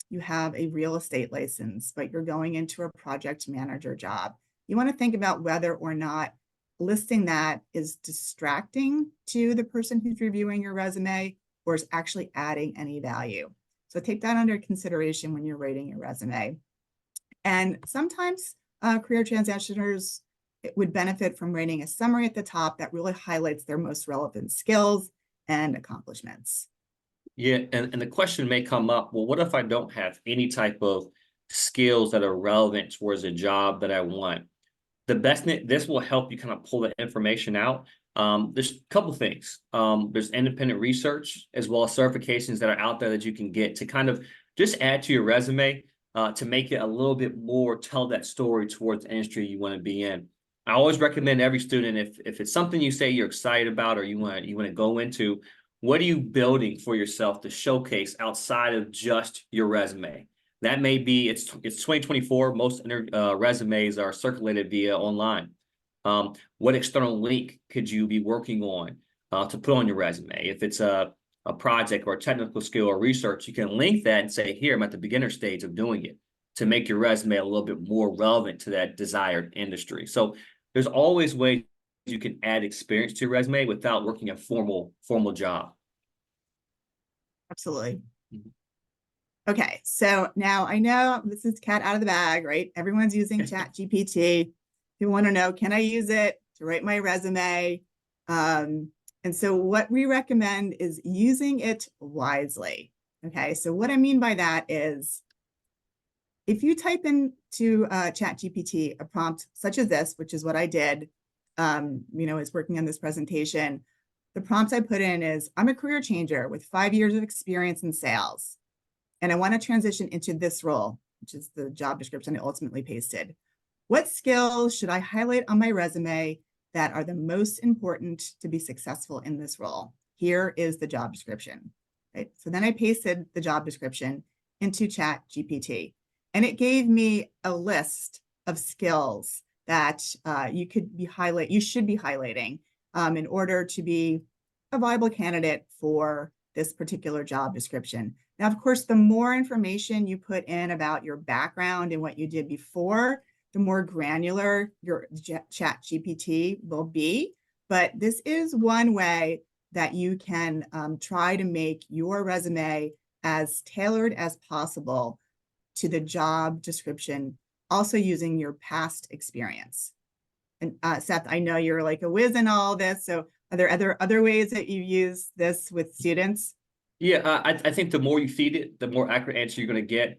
you have a real estate license, but you're going into a project manager job. You want to think about whether or not listing that is distracting to the person who's reviewing your resume or is actually adding any value. So take that under consideration when you're writing your resume. And sometimes career transitioners would benefit from writing a summary at the top that really highlights their most relevant skills and accomplishments. Yeah, and the question may come up, well, what if I don't have any type of skills that are relevant towards a job that I want? This will help you kind of pull the information out. There's a couple things. There's independent research as well as certifications that are out there that you can get to kind of just add to your resume to make it a little bit more, tell that story towards the industry you want to be in. I always recommend every student, if it's something you say you're excited about or you want to go into, what are you building for yourself to showcase outside of just your resume? That may be, it's 2024, most resumes are circulated via online. What external link could you be working on to put on your resume? If it's a project or a technical skill or research, you can link that and say, here, I'm at the beginner stage of doing it, to make your resume a little bit more relevant to that desired industry. So there's always ways you can add experience to your resume without working a formal job. Absolutely. Okay, so now I know this is cat out of the bag, right? Everyone's using ChatGPT. You want to know, can I use it to write my resume? And so what we recommend is using it wisely. Okay, so what I mean by that is if you type into ChatGPT a prompt such as this, which is what I did, is working on this presentation, the prompt I put in is, I'm a career changer with 5 years of experience in sales, and I want to transition into this role, which is the job description I ultimately pasted. What skills should I highlight on my resume that are the most important to be successful in this role? Here is the job description. Right? So then I pasted the job description into ChatGPT, and it gave me a list of skills that you should be highlighting in order to be a viable candidate for this particular job description. Now, of course, the more information you put in about your background and what you did before, the more granular your ChatGPT will be. But this is one way that you can try to make your resume as tailored as possible to the job description, also using your past experience. And Seth, I know you're like a whiz in all this. So are there other ways that you use this with students? Yeah, I think the more you feed it, the more accurate answer you're going to get.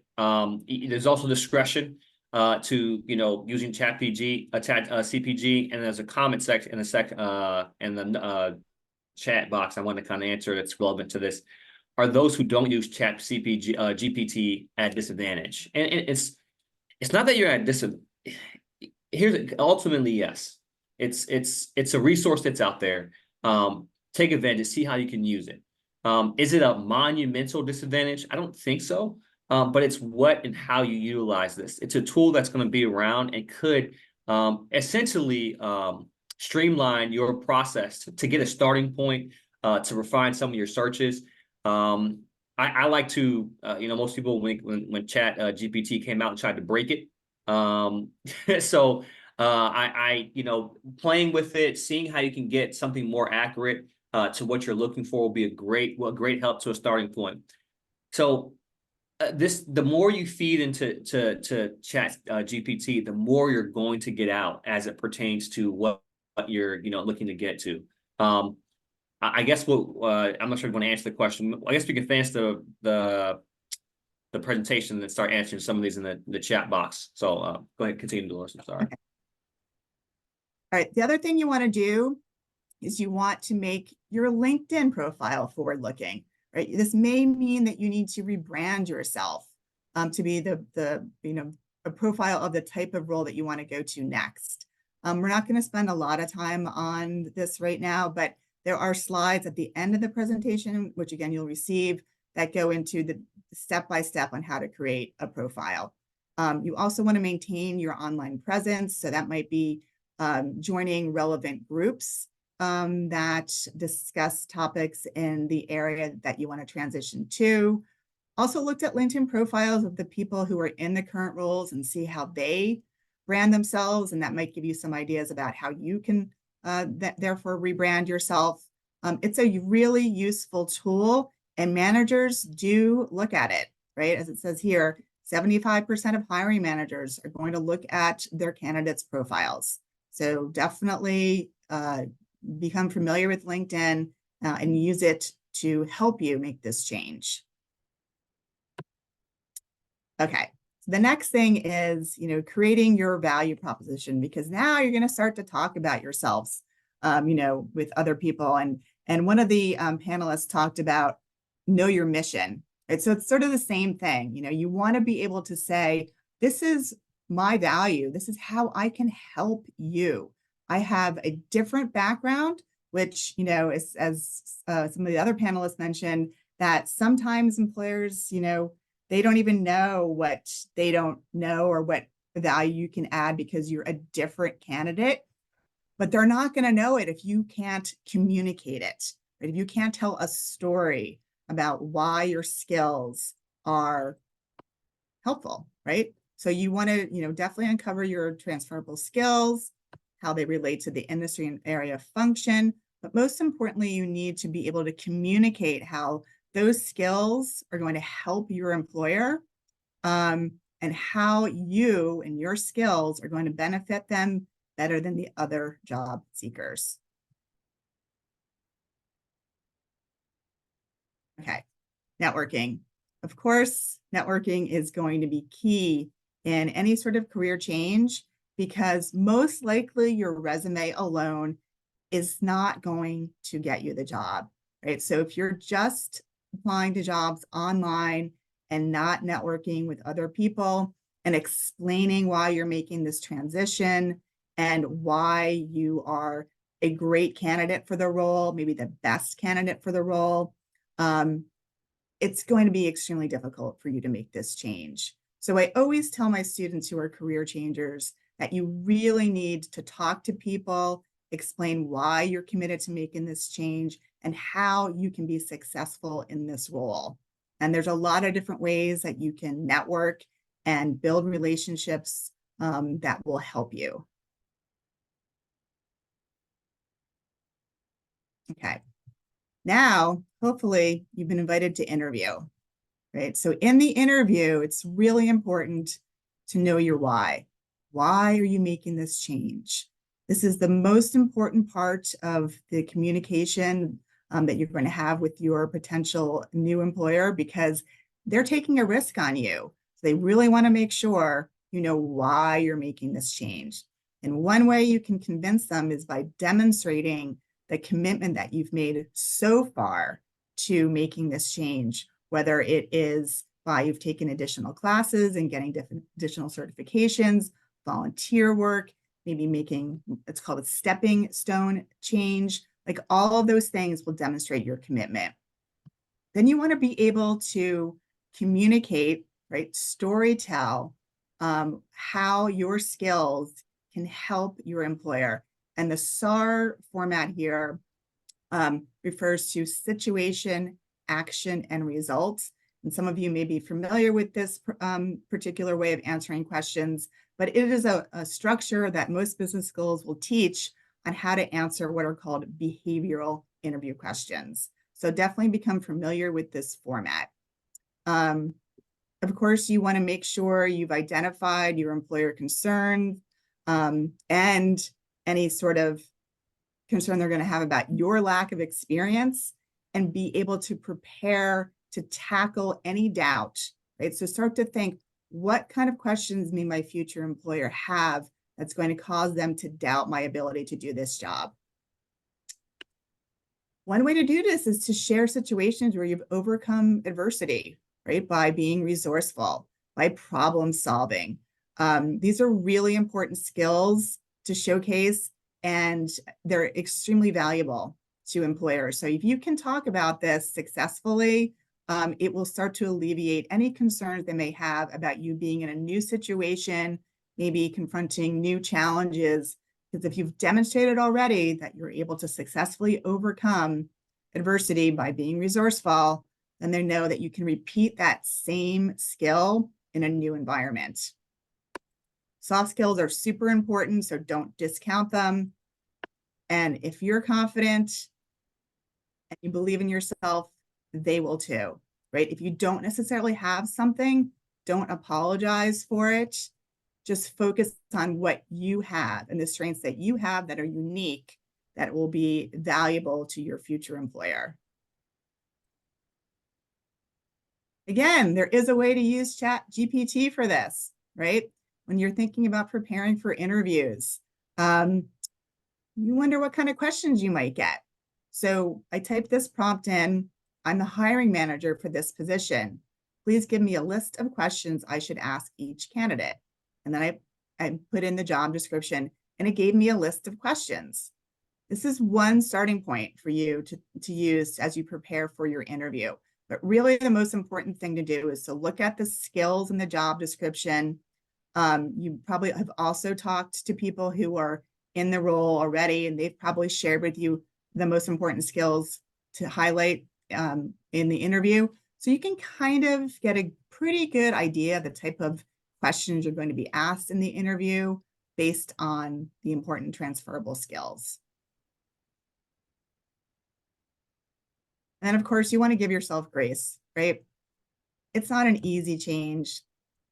There's also discretion to using CPG, and there's a comment section in the chat box. I want to kind of answer that's relevant to this. Are those who don't use GPT at disadvantage? And it's not that you're at disadvantage. Here's ultimately yes. It's a resource that's out there. Take advantage, see how you can use it. Is it a monumental disadvantage? I don't think so. But it's what and how you utilize this. It's a tool that's going to be around and could essentially streamline your process to get a starting point, to refine some of your searches. I like to, most people when Chat GPT came out and tried to break it. So playing with it, seeing how you can get something more accurate to what you're looking for will be a great help to a starting point. So the more you feed into Chat GPT, the more you're going to get out as it pertains to what you're looking to get to. I guess I'm not sure if you want to answer the question. I guess we can finish the presentation and start answering some of these in the chat box. So go ahead, continue, Dolores. I'm sorry. Okay. All right. The other thing you want to do is you want to make your LinkedIn profile forward-looking. Right? This may mean that you need to rebrand yourself to be a profile of the type of role that you want to go to next. We're not going to spend a lot of time on this right now, but there are slides at the end of the presentation, which again you'll receive, that go into the step-by-step on how to create a profile. You also want to maintain your online presence, so that might be joining relevant groups that discuss topics in the area that you want to transition to. Also looked at LinkedIn profiles of the people who are in the current roles and see how they brand themselves, and that might give you some ideas about how you can therefore rebrand yourself. It's a really useful tool, and managers do look at it, right? As it says here, 75% of hiring managers are going to look at their candidates' profiles. So definitely become familiar with LinkedIn and use it to help you make this change. Okay, so the next thing is, creating your value proposition, because now you're going to start to talk about yourselves, with other people. And one of the panelists talked about know your mission. Right? So it's sort of the same thing. You want to be able to say, this is my value. This is how I can help you. I have a different background, which, is, as some of the other panelists mentioned, that sometimes employers, they don't even know what they don't know or what value you can add because you're a different candidate, but they're not going to know it if you can't communicate it, right? If you can't tell a story about why your skills are helpful, right? So you want to, definitely uncover your transferable skills, how they relate to the industry and area of function. But most importantly, you need to be able to communicate how those skills are going to help your employer, and how you and your skills are going to benefit them better than the other job seekers. Okay, networking. Of course, networking is going to be key in any sort of career change, because most likely your resume alone is not going to get you the job, right? So if you're just applying to jobs online and not networking with other people and explaining why you're making this transition and why you are a great candidate for the role, maybe the best candidate for the role, it's going to be extremely difficult for you to make this change. So I always tell my students who are career changers that you really need to talk to people, explain why you're committed to making this change and how you can be successful in this role. And there's a lot of different ways that you can network and build relationships that will help you. Okay. Now, hopefully you've been invited to interview, right? So in the interview, it's really important to know your why. Why are you making this change? This is the most important part of the communication that you're going to have with your potential new employer, because they're taking a risk on you. So they really want to make sure you know why you're making this change. And one way you can convince them is by demonstrating the commitment that you've made so far to making this change, whether it is by you've taken additional classes and getting additional certifications, volunteer work, maybe making, it's called a stepping stone change. Like all of those things will demonstrate your commitment. Then you want to be able to communicate, right? Storytell how your skills can help your employer. And the SAR format here refers to situation, action, and results. And some of you may be familiar with this particular way of answering questions, but it is a structure that most business schools will teach on how to answer what are called behavioral interview questions. So definitely become familiar with this format. Of course, you want to make sure you've identified your employer concerns and any sort of concern they're going to have about your lack of experience, and be able to prepare to tackle any doubt, right? So start to think, what kind of questions may my future employer have that's going to cause them to doubt my ability to do this job? One way to do this is to share situations where you've overcome adversity, right? By being resourceful, by problem solving. These are really important skills to showcase, and they're extremely valuable to employers. So if you can talk about this successfully, it will start to alleviate any concerns they may have about you being in a new situation, maybe confronting new challenges. Because if you've demonstrated already that you're able to successfully overcome adversity by being resourceful, then they know that you can repeat that same skill in a new environment. Soft skills are super important, so don't discount them. And if you're confident and you believe in yourself, they will too, right? If you don't necessarily have something, don't apologize for it. Just focus on what you have and the strengths that you have that are unique, that will be valuable to your future employer. Again, there is a way to use ChatGPT for this, right? When you're thinking about preparing for interviews, you wonder what kind of questions you might get. So I typed this prompt in: I'm the hiring manager for this position. Please give me a list of questions I should ask each candidate. And then I put in the job description, and it gave me a list of questions. This is one starting point for you to use as you prepare for your interview. But really the most important thing to do is to look at the skills in the job description. You probably have also talked to people who are in the role already, and they've probably shared with you the most important skills to highlight in the interview. So you can kind of get a pretty good idea of the type of questions you're going to be asked in the interview based on the important transferable skills. And of course, you want to give yourself grace, right? It's not an easy change,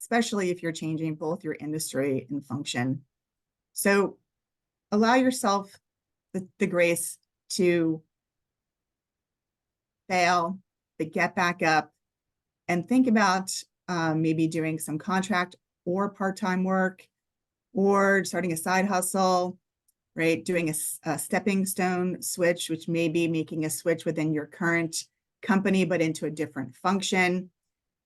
especially if you're changing both your industry and function. So allow yourself the grace to fail, but get back up and think about maybe doing some contract or part-time work, or starting a side hustle, right? Doing a stepping stone switch, which may be making a switch within your current company, but into a different function.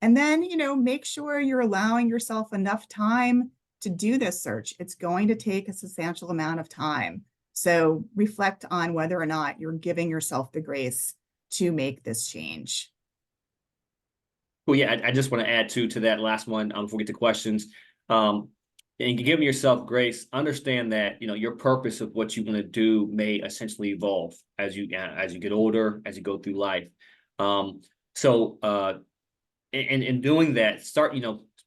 And then, make sure you're allowing yourself enough time to do this search. It's going to take a substantial amount of time. So reflect on whether or not you're giving yourself the grace to make this change. Well, yeah, I just want to add to that last one before we get to questions. And giving yourself grace, understand that your purpose of what you want to do may essentially evolve as you get older, as you go through life. So in doing that, start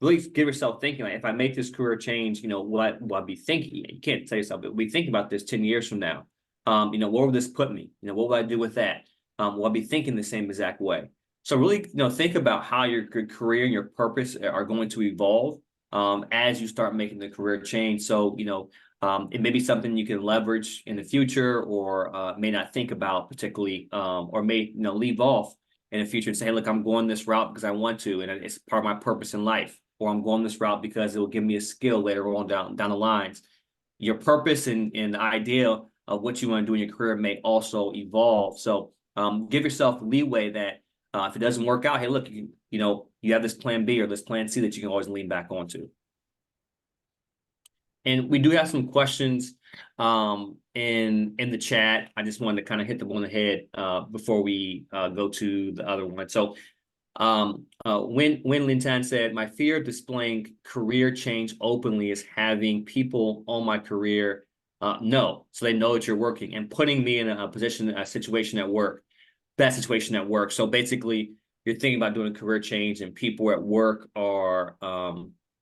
really give yourself thinking, like, if I make this career change, will I be thinking? You can't tell yourself, but we think about this 10 years from now. Where will this put me? What will I do with that? Will I be thinking the same exact way? So really, think about how your career and your purpose are going to evolve as you start making the career change. So, it may be something you can leverage in the future, or may not think about particularly, or may leave off in the future and say, hey, look, I'm going this route because I want to, and it's part of my purpose in life, or I'm going this route because it will give me a skill later on down the lines. Your purpose and the idea of what you want to do in your career may also evolve. So give yourself leeway that if it doesn't work out, hey, look, you have this plan B or this plan C that you can always lean back onto. And we do have some questions in the chat. I just wanted to kind of hit them on the head before we go to the other one. So when Lintan said, my fear of displaying career change openly is having people on my career know, so they know that you're working, and putting me in a situation at work, bad situation at work. So basically, you're thinking about doing a career change, and people at work are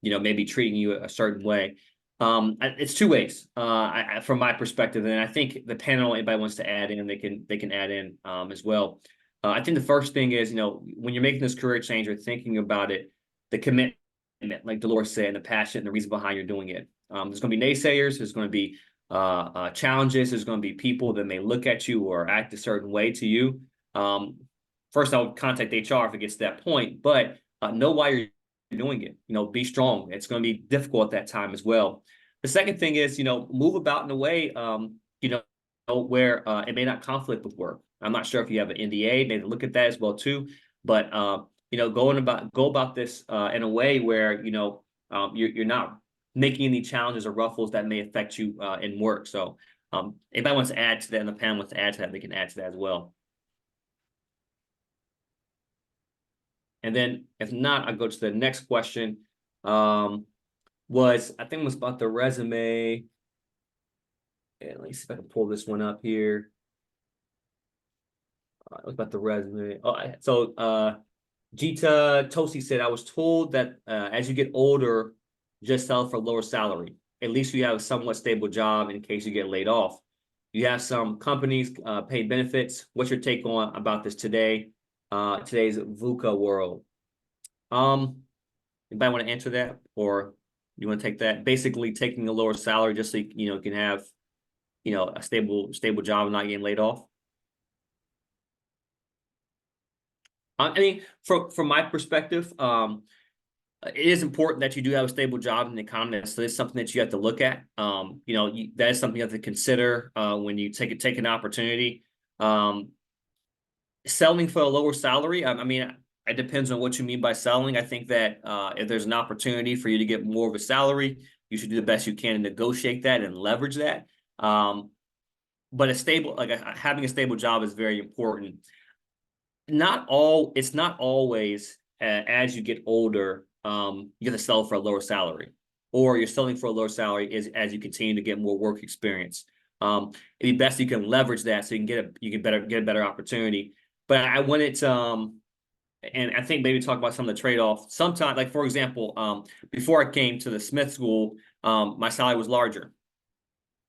maybe treating you a certain way. It's two ways from my perspective, and I think the panel, anybody wants to add in, they can add in as well. I think the first thing is, when you're making this career change or thinking about it, the commitment, like Dolores said, and the passion and the reason behind you're doing it. There's going to be naysayers. There's going to be challenges. There's going to be people that may look at you or act a certain way to you. First, I'll contact HR if it gets to that point, but know why you're doing it. Be strong. It's going to be difficult at that time as well. The second thing is, move about in a way, where it may not conflict with work. I'm not sure if you have an NDA, maybe look at that as well too. But go about this in a way where you're not making any challenges or ruffles that may affect you in work. So anybody wants to add to that, and the panel wants to add to that, they can add to that as well. And then if not, I'll go to the next question. I think it was about the resume. And let me see if I can pull this one up here. It was about the resume. So Jita Tosi said, I was told that as you get older, just sell for lower salary. At least you have a somewhat stable job in case you get laid off. You have some companies pay benefits. What's your take on about this today? Today's VUCA world. Anybody want to answer that, or you want to take that? Basically, taking a lower salary just so you can have a stable job and not getting laid off. I mean, from my perspective, it is important that you do have a stable job in the economy. So it's something that you have to look at. That is something you have to consider when you take an opportunity. Selling for a lower salary, I mean, it depends on what you mean by selling. I think that if there's an opportunity for you to get more of a salary, you should do the best you can to negotiate that and leverage that. But having a stable job is very important. It's not always as you get older, you have to sell for a lower salary, or you're selling for a lower salary as you continue to get more work experience. It'd be best you can leverage that so you can get a better opportunity. But I wanted to, and I think maybe talk about some of the trade-offs. Sometimes, like for example, before I came to the Smith School, my salary was larger,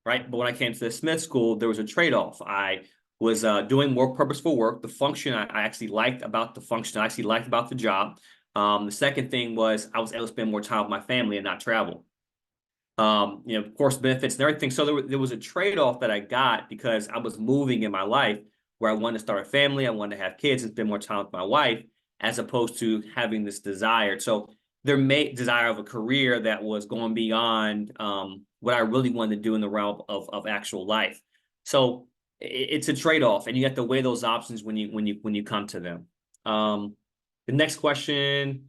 right? But when I came to the Smith School, there was a trade-off. I was doing more purposeful work. The function I actually liked about the function, I actually liked about the job. The second thing was I was able to spend more time with my family and not travel. Of course, benefits and everything. So there was a trade-off that I got because I was moving in my life where I wanted to start a family, I wanted to have kids and spend more time with my wife, as opposed to having this desire. So their desire of a career that was going beyond what I really wanted to do in the realm of actual life. So it's a trade-off, and you have to weigh those options when you come to them. The next question.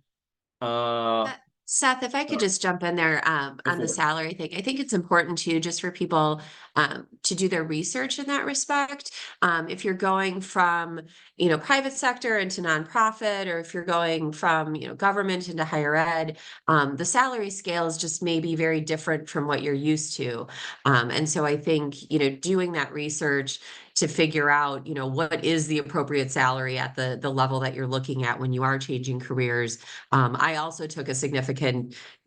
Seth, if I could just jump in there on the salary thing, I think it's important too, just for people to do their research in that respect. If you're going from, private sector into nonprofit, or if you're going from, government into higher ed, the salary scales just may be very different from what you're used to. And so I think, doing that research to figure out, what is the appropriate salary at the level that you're looking at when you are changing careers. I also took a significant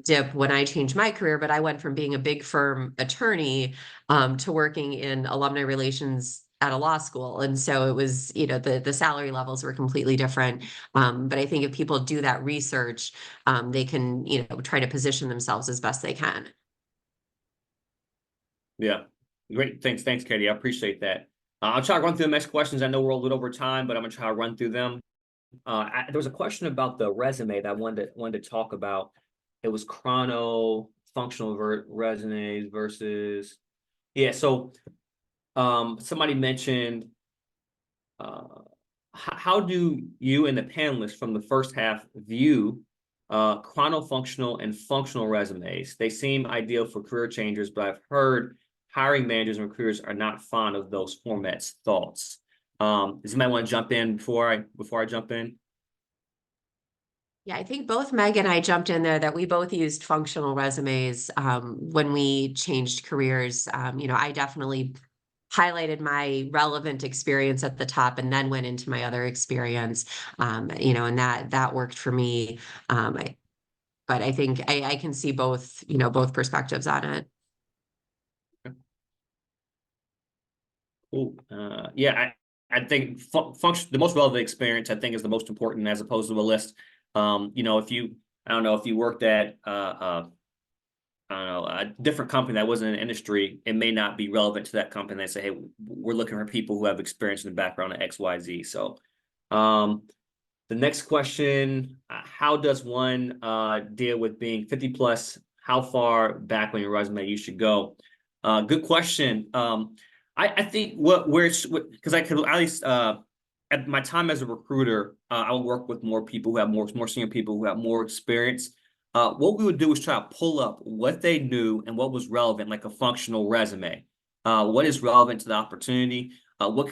dip when I changed my career, but I went from being a big firm attorney to working in alumni relations at a law school. And so it was, the salary levels were completely different. But I think if people do that research, they can, try to position themselves as best they can. Yeah, great. Thanks, Katie. I appreciate that. I'll try to run through the next questions. I know we're a little over time, but I'm gonna try to run through them. There was a question about the resume that I wanted to talk about. It was functional resumes versus, yeah. So, somebody mentioned, how do you and the panelists from the first half view chronofunctional and functional resumes? They seem ideal for career changers, but I've heard hiring managers and recruiters are not fond of those formats. Thoughts? Does anybody want to jump in before I jump in? Yeah, I think both Meg and I jumped in there that we both used functional resumes when we changed careers. I definitely highlighted my relevant experience at the top and then went into my other experience. And that worked for me. But I think I can see both, both perspectives on it. Cool. Yeah, I think function, the most relevant experience, I think, is the most important as opposed to a list. If you, I don't know, if you worked at I don't know, a different company that wasn't in an industry, it may not be relevant to that company. They say, hey, we're looking for people who have experience in the background of XYZ. So, the next question, how does one deal with being 50 plus? How far back on your resume you should go? Good question. I think because I could at least at my time as a recruiter, I would work with more people who have more senior people who have more experience. What we would do is try to pull up what they knew and what was relevant, like a functional resume. What is relevant to the opportunity? What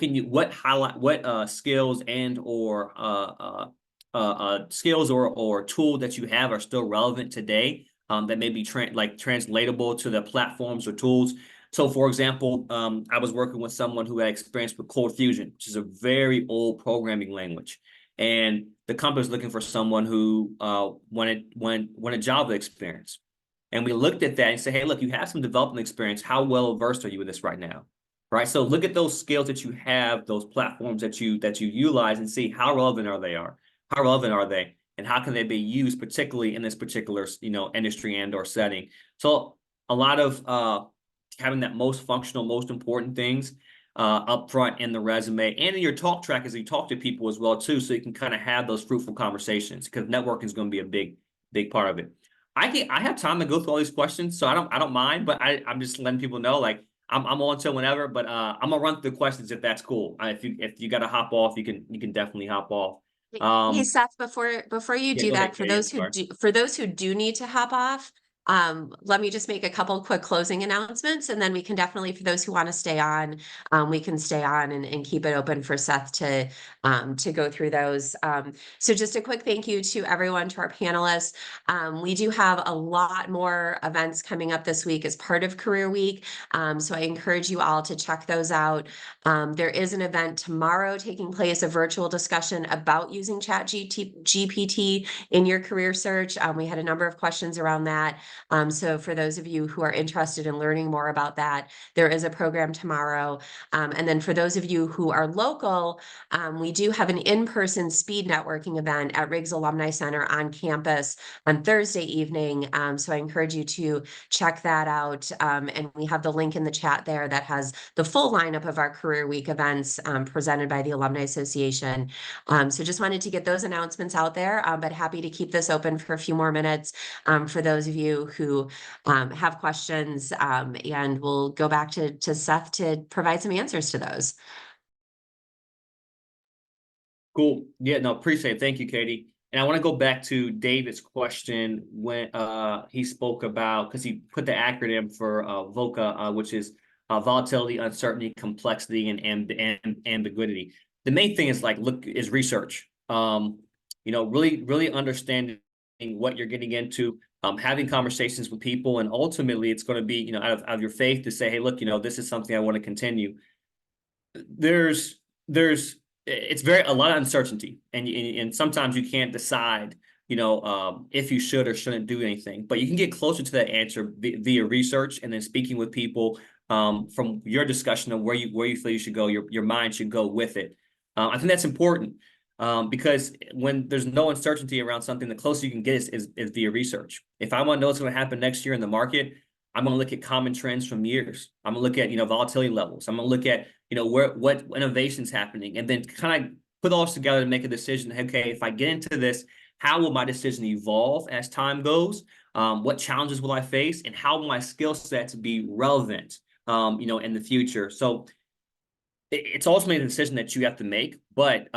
skills and or skills or tool that you have are still relevant today, that may be translatable to the platforms or tools. So, for example, I was working with someone who had experience with Cold Fusion, which is a very old programming language. And the company was looking for someone who wanted Java experience. And we looked at that and said, hey, look, you have some development experience. How well versed are you with this right now? Right. So look at those skills that you have, those platforms that you utilize, and see how relevant are they, and how can they be used, particularly in this particular industry and or setting. So a lot of having that most functional, most important things up front in the resume and in your talk track as you talk to people as well too, so you can kind of have those fruitful conversations, because networking is going to be a big part of it. I have time to go through all these questions, so I don't mind, but I'm just letting people know, like, I'm on till whenever, but I'm gonna run through the questions if that's cool. If you got to hop off, you can definitely hop off. Hey Seth, before you do that, for those who do need to hop off, let me just make a couple quick closing announcements, and then we can definitely, for those who want to stay on, we can stay on and keep it open for Seth to go through those. So just a quick thank you to everyone, to our panelists. We do have a lot more events coming up this week as part of Career Week. So I encourage you all to check those out. There is an event tomorrow taking place, a virtual discussion about using ChatGPT in your career search. We had a number of questions around that. So for those of you who are interested in learning more about that, there is a program tomorrow. And then for those of you who are local, we do have an in-person speed networking event at Riggs Alumni Center on campus on Thursday evening. So I encourage you to check that out. And we have the link in the chat there that has the full lineup of our Career Week events presented by the Alumni Association. So just wanted to get those announcements out there, but happy to keep this open for a few more minutes for those of you who have questions, and we'll go back to Seth to provide some answers to those. Cool. Yeah, no, appreciate it. Thank you, Katie. And I want to go back to David's question when he spoke about, because he put the acronym for VOCA, which is volatility, uncertainty, complexity, and ambiguity. The main thing is is research. Really understanding what you're getting into, having conversations with people, and ultimately it's going to be, out of your faith to say, hey, look, this is something I want to continue. It's a lot of uncertainty, and sometimes you can't decide, if you should or shouldn't do anything. But you can get closer to that answer via research, and then speaking with people from your discussion of where you feel you should go. Your mind should go with it. I think that's important because when there's no uncertainty around something, the closer you can get is via research. If I want to know what's going to happen next year in the market, I'm going to look at common trends from years. I'm going to look at, volatility levels. I'm going to look at, what innovation's happening, and then kind of put all this together to make a decision. Okay, if I get into this, how will my decision evolve as time goes? What challenges will I face, and how will my skill sets be relevant, in the future? So it's ultimately a decision that you have to make, but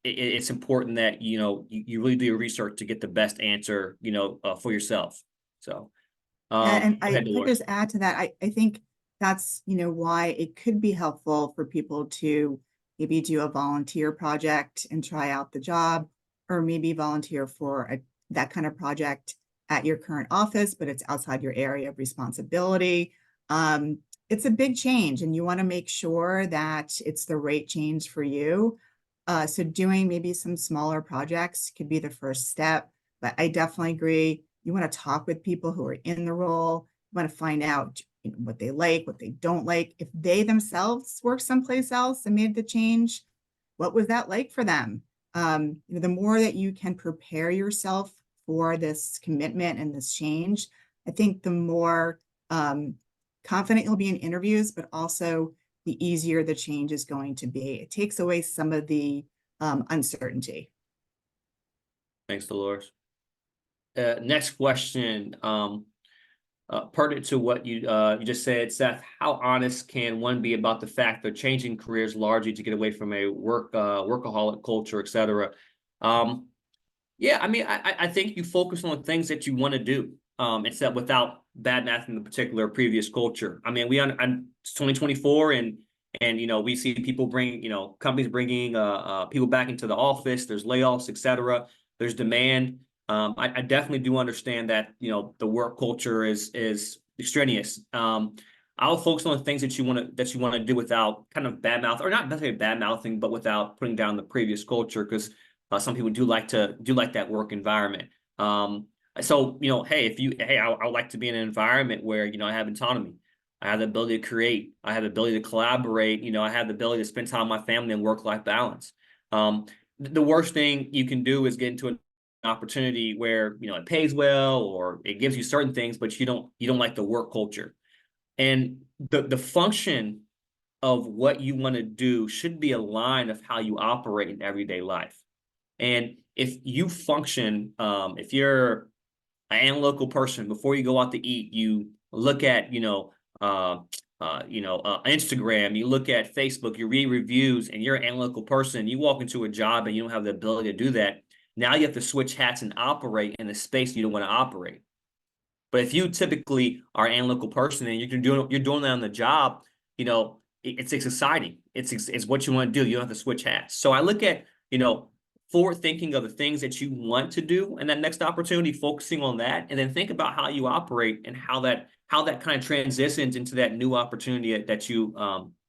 it's important that, you really do your research to get the best answer, for yourself. So. And Go ahead, I Dolores. just add to that, I think that's, why it could be helpful for people to maybe do a volunteer project and try out the job, or maybe volunteer for that kind of project at your current office, but it's outside your area of responsibility. It's a big change, and you want to make sure that it's the right change for you. So doing maybe some smaller projects could be the first step, but I definitely agree. You want to talk with people who are in the role. You want to find out what they like, what they don't like. If they themselves work someplace else and made the change, what was that like for them? The more that you can prepare yourself for this commitment and this change, I think the more confident you'll be in interviews, but also the easier the change is going to be. It takes away some of the uncertainty. Thanks, Dolores. Next question, pertinent to what you just said, Seth. How honest can one be about the fact they're changing careers largely to get away from a workaholic culture, et cetera? Yeah, I mean, I think you focus on the things that you want to do, except without bad-mouthing the particular previous culture. I mean, it's 2024, and we see people companies bringing people back into the office. There's layoffs, et cetera. There's demand. I definitely do understand that, the work culture is extraneous. I'll focus on the things that you want to do without kind of bad mouth, or not necessarily bad mouthing, but without putting down the previous culture, because some people do like that work environment. So hey, I would like to be in an environment where I have autonomy, I have the ability to create, I have the ability to collaborate, I have the ability to spend time with my family and work-life balance. The worst thing you can do is get into an opportunity where it pays well, or it gives you certain things, but you don't like the work culture. And the function of what you want to do should be a line of how you operate in everyday life. And if you function, if you're an analytical person, before you go out to eat, you look at Instagram, you look at Facebook, you read reviews, and you're an analytical person, you walk into a job and you don't have the ability to do that. Now you have to switch hats and operate in a space you don't want to operate. But if you typically are an analytical person and you're doing that on the job, it's exciting. It's what you want to do. You don't have to switch hats. So I look at, forward thinking of the things that you want to do and that next opportunity, focusing on that, and then think about how you operate and how that kind of transitions into that new opportunity that you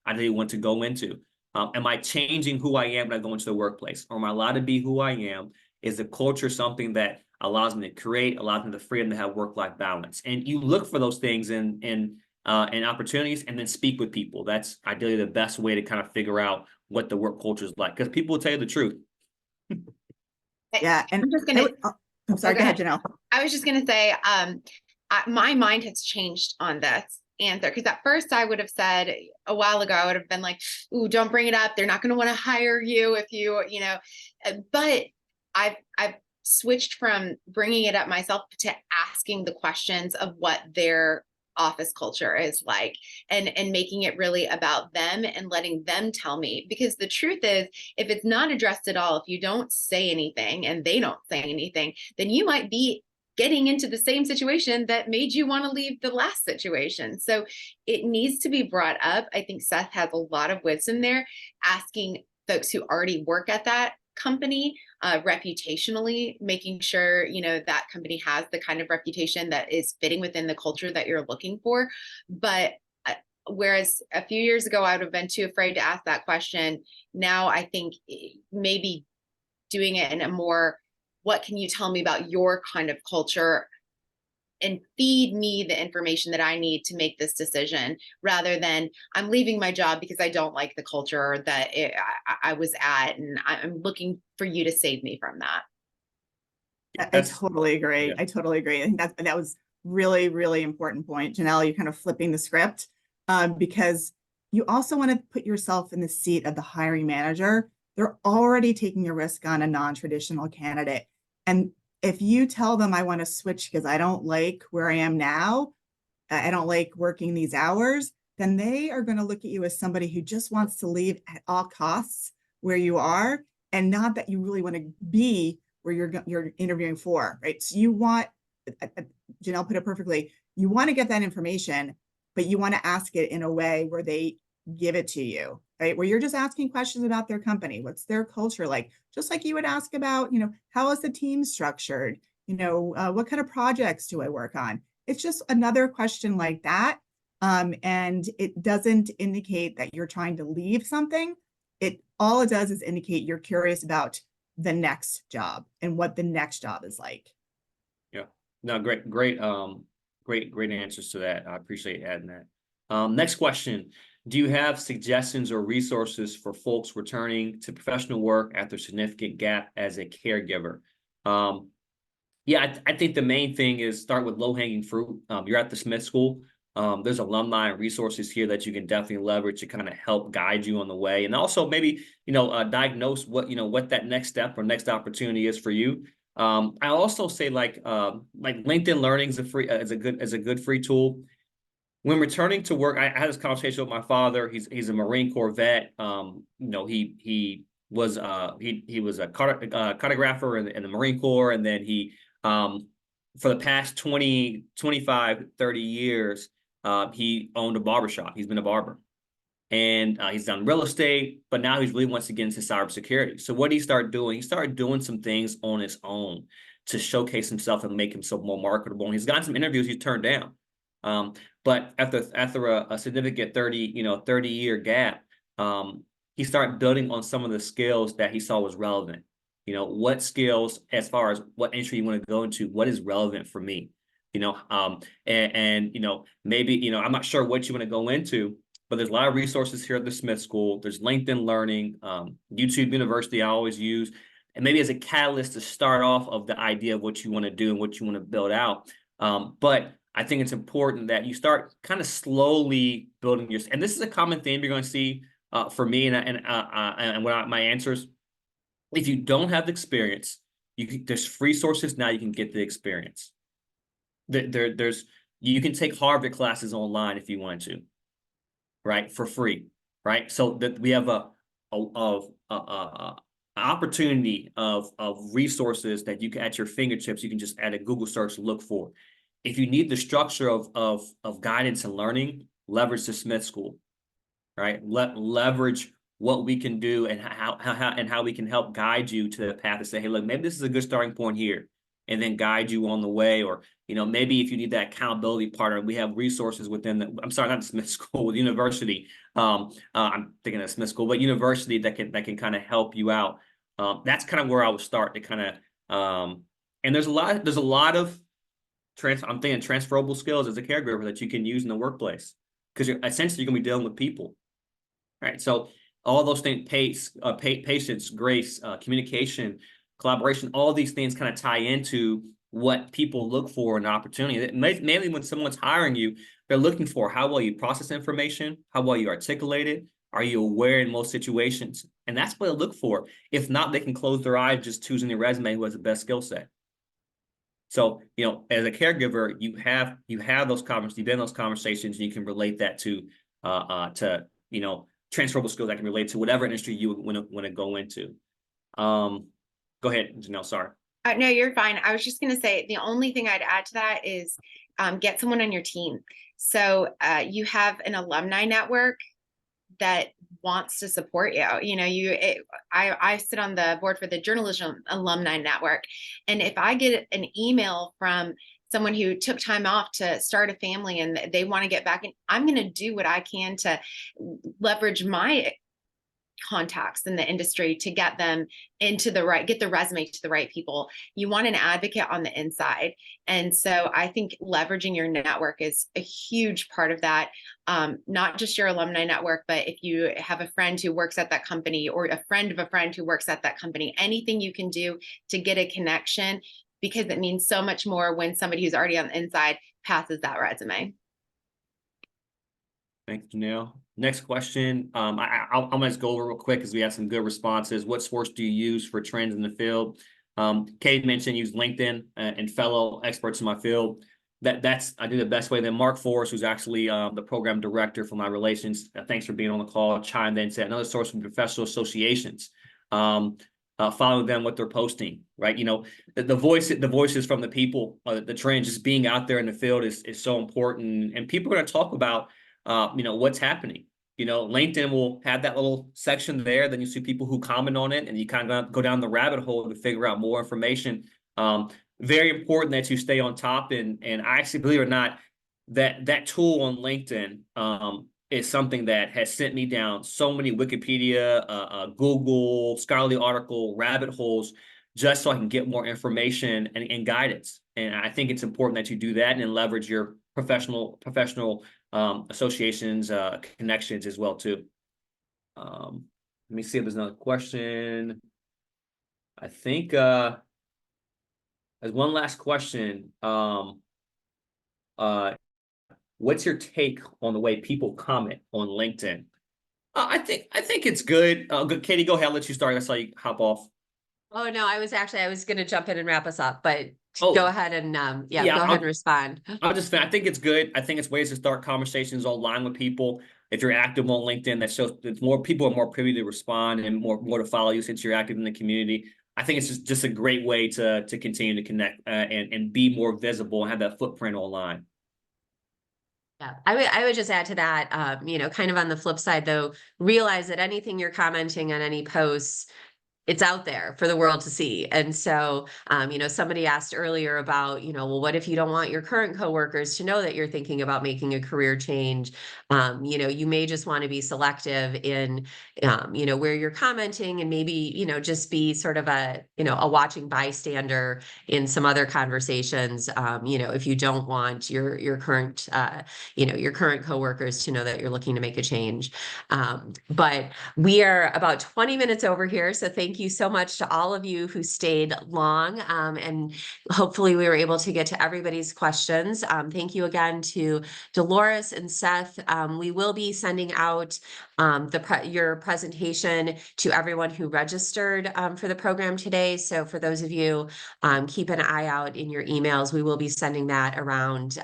ideally want to go into. Am I changing who I am when I go into the workplace? Or am I allowed to be who I am Is the culture something that allows them to create, allows them the freedom to have work-life balance? And you look for those things in opportunities, and then speak with people. That's ideally the best way to kind of figure out what the work culture is like, because people will tell you the truth. Yeah, and I'm just gonna. I'm sorry, go go ahead, Janelle. I was just gonna say, my mind has changed on this answer, because at first I would have said a while ago, I would have been like, "Ooh, don't bring it up. They're not going to want to hire you if you, you know." But I've switched from bringing it up myself to asking the questions of what their office culture is like, and making it really about them and letting them tell me. Because the truth is, if it's not addressed at all, if you don't say anything and they don't say anything, then you might be getting into the same situation that made you want to leave the last situation. So it needs to be brought up. I think Seth has a lot of wisdom there, asking folks who already work at that company, reputationally, making sure, you know, that company has the kind of reputation that is fitting within the culture that you're looking for. But whereas a few years ago, I would have been too afraid to ask that question. Now I think maybe doing it in a more, what can you tell me about your kind of culture, and feed me the information that I need to make this decision, rather than I'm leaving my job because I don't like the culture that I was at, and I'm looking for you to save me from that. I totally agree. Yeah. I totally agree. I think that was really, really important point. Janelle, you're kind of flipping the script, because you also want to put yourself in the seat of the hiring manager. They're already taking a risk on a non-traditional candidate. And if you tell them, I want to switch because I don't like where I am now, I don't like working these hours, then they are going to look at you as somebody who just wants to leave at all costs where you are, and not that you really want to be where you're interviewing for, right? So you want, Janelle put it perfectly, you want to get that information, but you want to ask it in a way where they give it to you, right? Where you're just asking questions about their company. What's their culture like? Just like you would ask about, you know, how is the team structured? You know, what kind of projects do I work on? It's just another question like that. And it doesn't indicate that you're trying to leave something. All it does is indicate you're curious about the next job and what the next job is like. Yeah. No, great answers to that. I appreciate adding that. Next question. Do you have suggestions or resources for folks returning to professional work after significant gap as a caregiver? Yeah, I think the main thing is start with low-hanging fruit. You're at the Smith School. There's alumni and resources here that you can definitely leverage to kind of help guide you on the way, and also maybe, you know, diagnose what that next step or next opportunity is for you. I also say like LinkedIn Learning is a good free tool. When returning to work, I had this conversation with my father. He's a Marine Corps vet. You know, he was a cartographer in the Marine Corps, and then he for the past 20, 25, 30 years, he owned a barbershop. He's been a barber. And he's done real estate, but now he really wants to get into cybersecurity. So what did he start doing? He started doing some things on his own to showcase himself and make himself more marketable. And he's gotten some interviews he's turned down. But after a significant 30-year gap, he started building on some of the skills that he saw was relevant. You know, what skills, as far as what industry you want to go into, what is relevant for me? You know, and you know, maybe, you know, I'm not sure what you want to go into, but there's a lot of resources here at the Smith School. There's LinkedIn Learning, YouTube University I always use, and maybe as a catalyst to start off of the idea of what you want to do and what you want to build out. But I think it's important that you start kind of slowly building your, and this is a common theme you're going to see for me and what my answers. If you don't have the experience, there's free sources now you can get the experience. You can take Harvard classes online if you want to, right, for free, right? So that we have a opportunity of resources that you can at your fingertips. You can just add a Google search to look for. If you need the structure of guidance and learning, leverage the Smith School, right? Leverage what we can do and how we can help guide you to the path to say, hey, look, maybe this is a good starting point here, and then guide you on the way. Or, you know, maybe if you need that accountability partner, we have resources within the, I'm sorry, not the Smith School, the university. I'm thinking of Smith School, but university that can kind of help you out. That's kind of where I would start to kind of And there's a lot of I'm thinking transferable skills as a caregiver that you can use in the workplace, because you're essentially going to be dealing with people, right? So all those things, patience, grace, communication, collaboration, all these things kind of tie into what people look for in an opportunity. Mainly when someone's hiring you, they're looking for how well you process information, how well you articulate it, are you aware in most situations? And that's what they look for. If not, they can close their eyes just choosing the resume who has the best skill set. So, as a caregiver, you have those conversations, you've been in those conversations, and you can relate that to transferable skills that can relate to whatever industry you want to go into. Go ahead, Janelle, sorry. No, you're fine. I was just going to say the only thing I'd add to that is get someone on your team. So you have an alumni network that wants to support you. I sit on the board for the Journalism Alumni Network. And if I get an email from someone who took time off to start a family and they want to get back in, I'm going to do what I can to leverage my contacts in the industry to get them get the resume to the right people. You want an advocate on the inside. And so I think leveraging your network is a huge part of that. Not just your alumni network, but if you have a friend who works at that company or a friend of a friend who works at that company, anything you can do to get a connection, because it means so much more when somebody who's already on the inside passes that resume. Thanks, Janelle. Next question. I'm going to just go over real quick because we have some good responses. What source do you use for trends in the field? Kate mentioned use LinkedIn and fellow experts in my field. That's I do the best way. Then Mark Forrest, who's actually the program director for my relations, thanks for being on the call, chimed in and said another source from professional associations. Follow them, what they're posting, right? The voices from the people, the trends, just being out there in the field is so important. And people are going to talk about what's happening. LinkedIn will have that little section there. Then you see people who comment on it, and you kind of go down the rabbit hole to figure out more information. Very important that you stay on top. And I actually, believe it or not, that tool on LinkedIn is something that has sent me down so many Wikipedia, Google, scholarly article, rabbit holes, just so I can get more information and guidance. And I think it's important that you do that and leverage your professional associations, connections as well too. Let me see if there's another question. I think there's one last question. What's your take on the way people comment on LinkedIn? I think it's good. Good, Katie, go ahead. I'll let you start. I saw you hop off. Oh, no, I was going to jump in and wrap us up, but go ahead and go ahead and respond. I think it's good. I think it's ways to start conversations online with people. If you're active on LinkedIn, that shows that more people are more privy to respond and more to follow you since you're active in the community. I think it's just a great way to continue to connect and be more visible and have that footprint online. Yeah, I would just add to that, kind of on the flip side, though, realize that anything you're commenting on any posts, it's out there for the world to see. And so, somebody asked earlier about, well, what if you don't want your current coworkers to know that you're thinking about making a career change? You may just want to be selective in, where you're commenting, and maybe, just be sort of a watching bystander in some other conversations. If you don't want your current, your current coworkers to know that you're looking to make a change. But we are about 20 minutes over here. So thank you so much to all of you who stayed long, and hopefully we were able to get to everybody's questions. Thank you again to Dolores and Seth. We will be sending out your presentation to everyone who registered for the program today. So for those of you, keep an eye out in your emails. We will be sending that around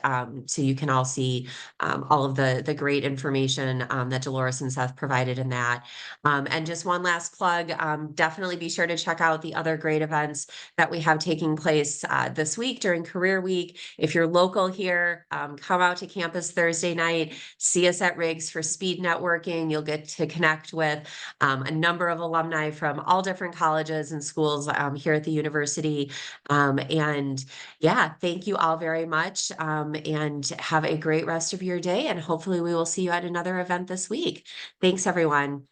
so you can all see all of the great information that Dolores and Seth provided in that. And just one last plug, definitely be sure to check out the other great events that we have taking place this week during Career Week. If you're local here, come out to campus Thursday night, see us at Riggs for speed networking. You'll get to connect with a number of alumni from all different colleges and schools here at the university. And yeah, thank you all very much, and have a great rest of your day. And hopefully we will see you at another event this week. Thanks, everyone.